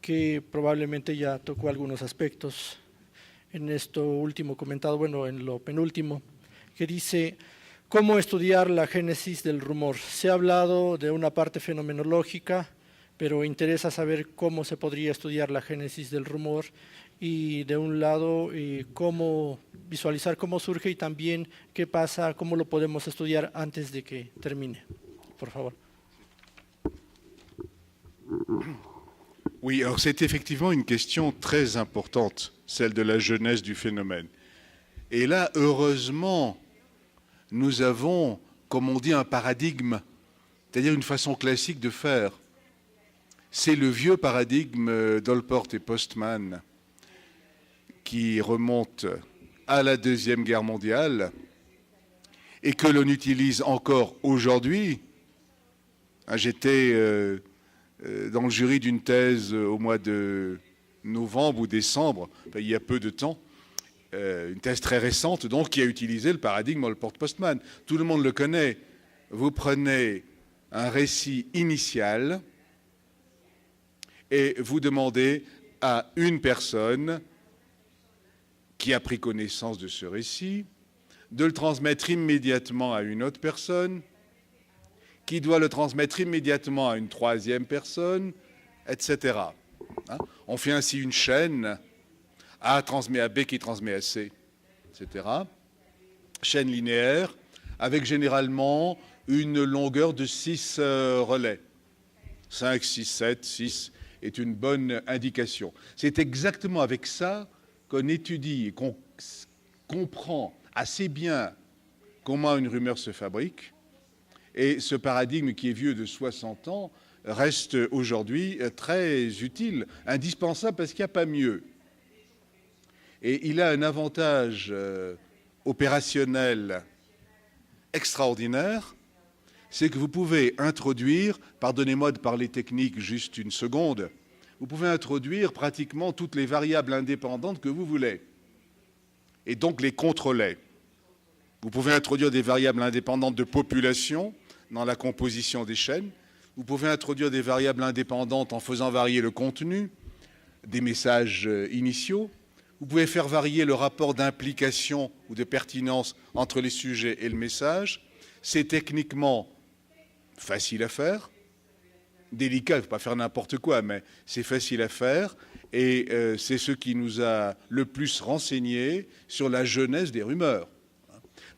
que probablemente ya tocó algunos aspectos en esto último comentado, bueno, en lo penúltimo, que dice: ¿cómo estudiar la génesis del rumor? Se ha hablado de una parte fenomenológica, pero interesa saber cómo se podría estudiar la génesis del rumor y, de un lado, cómo visualizar cómo surge y también qué pasa, cómo lo podemos estudiar antes de que termine. Por favor. Oui, alors c'est effectivement une question très importante, celle de la genèse du phénomène. Et là, heureusement, nous avons, comme on dit, un paradigme, c'est-à-dire une façon classique de faire. C'est le vieux paradigme d'Allport et Postman qui remonte à la Deuxième Guerre mondiale et que l'on utilise encore aujourd'hui. J'étais dans le jury d'une thèse au mois de novembre ou décembre, enfin, il y a peu de temps, une thèse très récente, donc, qui a utilisé le paradigme Allport-Postman. Tout le monde le connaît. Vous prenez un récit initial et vous demandez à une personne qui a pris connaissance de ce récit de le transmettre immédiatement à une autre personne, qui doit le transmettre immédiatement à une troisième personne, etc. On fait ainsi une chaîne. A transmet à B qui transmet à C, etc. Chaîne linéaire, avec généralement une longueur de 6 relais. 5, 6, 7, 6 est une bonne indication. C'est exactement avec ça qu'on étudie et qu'on comprend assez bien comment une rumeur se fabrique. Et ce paradigme qui est vieux de 60 ans reste aujourd'hui très utile, indispensable, parce qu'il n'y a pas mieux. Et il a un avantage opérationnel extraordinaire, c'est que vous pouvez introduire, pardonnez-moi de parler technique juste une seconde, vous pouvez introduire pratiquement toutes les variables indépendantes que vous voulez, et donc les contrôler. Vous pouvez introduire des variables indépendantes de population dans la composition des chaînes, vous pouvez introduire des variables indépendantes en faisant varier le contenu des messages initiaux, vous pouvez faire varier le rapport d'implication ou de pertinence entre les sujets et le message. C'est techniquement facile à faire, délicat, il ne faut pas faire n'importe quoi, mais c'est facile à faire, et c'est ce qui nous a le plus renseigné sur la genèse des rumeurs.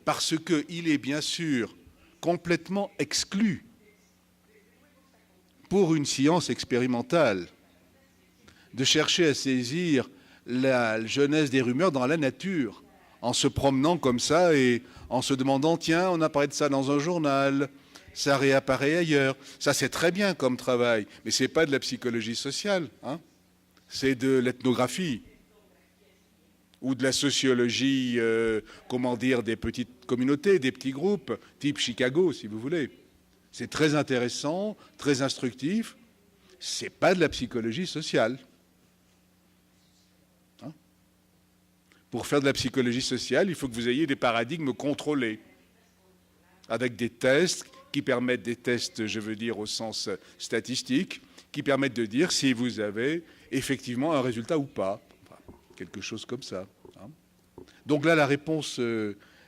Parce qu'il est bien sûr complètement exclu pour une science expérimentale de chercher à saisir la genèse des rumeurs dans la nature, en se promenant comme ça et en se demandant, tiens, on a parlé de ça dans un journal, ça réapparaît ailleurs. Ça, c'est très bien comme travail, mais ce n'est pas de la psychologie sociale, hein. C'est de l'ethnographie ou de la sociologie, comment dire, des petites communautés, des petits groupes, type Chicago, si vous voulez. C'est très intéressant, très instructif. Ce n'est pas de la psychologie sociale. Pour faire de la psychologie sociale, il faut que vous ayez des paradigmes contrôlés, avec des tests qui permettent, des tests, je veux dire, au sens statistique, qui permettent de dire si vous avez effectivement un résultat ou pas. Enfin, quelque chose comme ça. Donc là, la réponse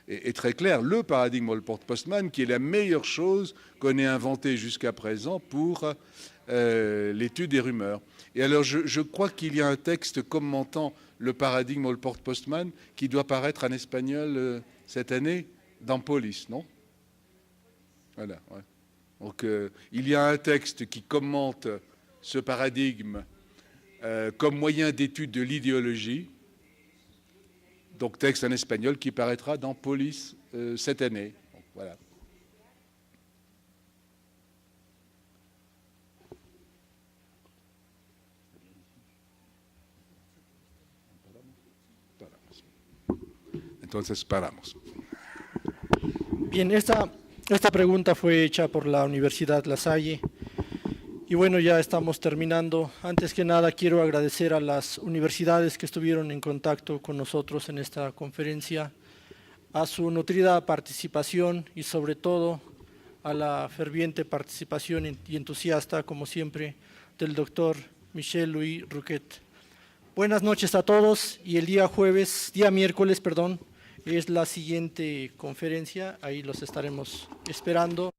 est très clair. Le paradigme Allport-Postman, qui est la meilleure chose qu'on ait inventée jusqu'à présent pour l'étude des rumeurs. Et alors, je crois qu'il y a un texte commentant le paradigme Allport-Postman qui doit paraître en espagnol cette année dans Polis, non? Voilà. Ouais. Donc, il y a un texte qui commente ce paradigme comme moyen d'étude de l'idéologie. Donc, texte en espagnol qui paraîtra dans Polis cette année. Donc, voilà. Entonces, paramos. Bien, esta pregunta fue hecha por la Universidad La Salle. Y bueno, ya estamos terminando. Antes que nada, quiero agradecer a las universidades que estuvieron en contacto con nosotros en esta conferencia, a su nutrida participación y sobre todo a la ferviente participación y entusiasta, como siempre, del doctor Michel-Louis Rouquet. Buenas noches a todos y el día miércoles, es la siguiente conferencia, ahí los estaremos esperando.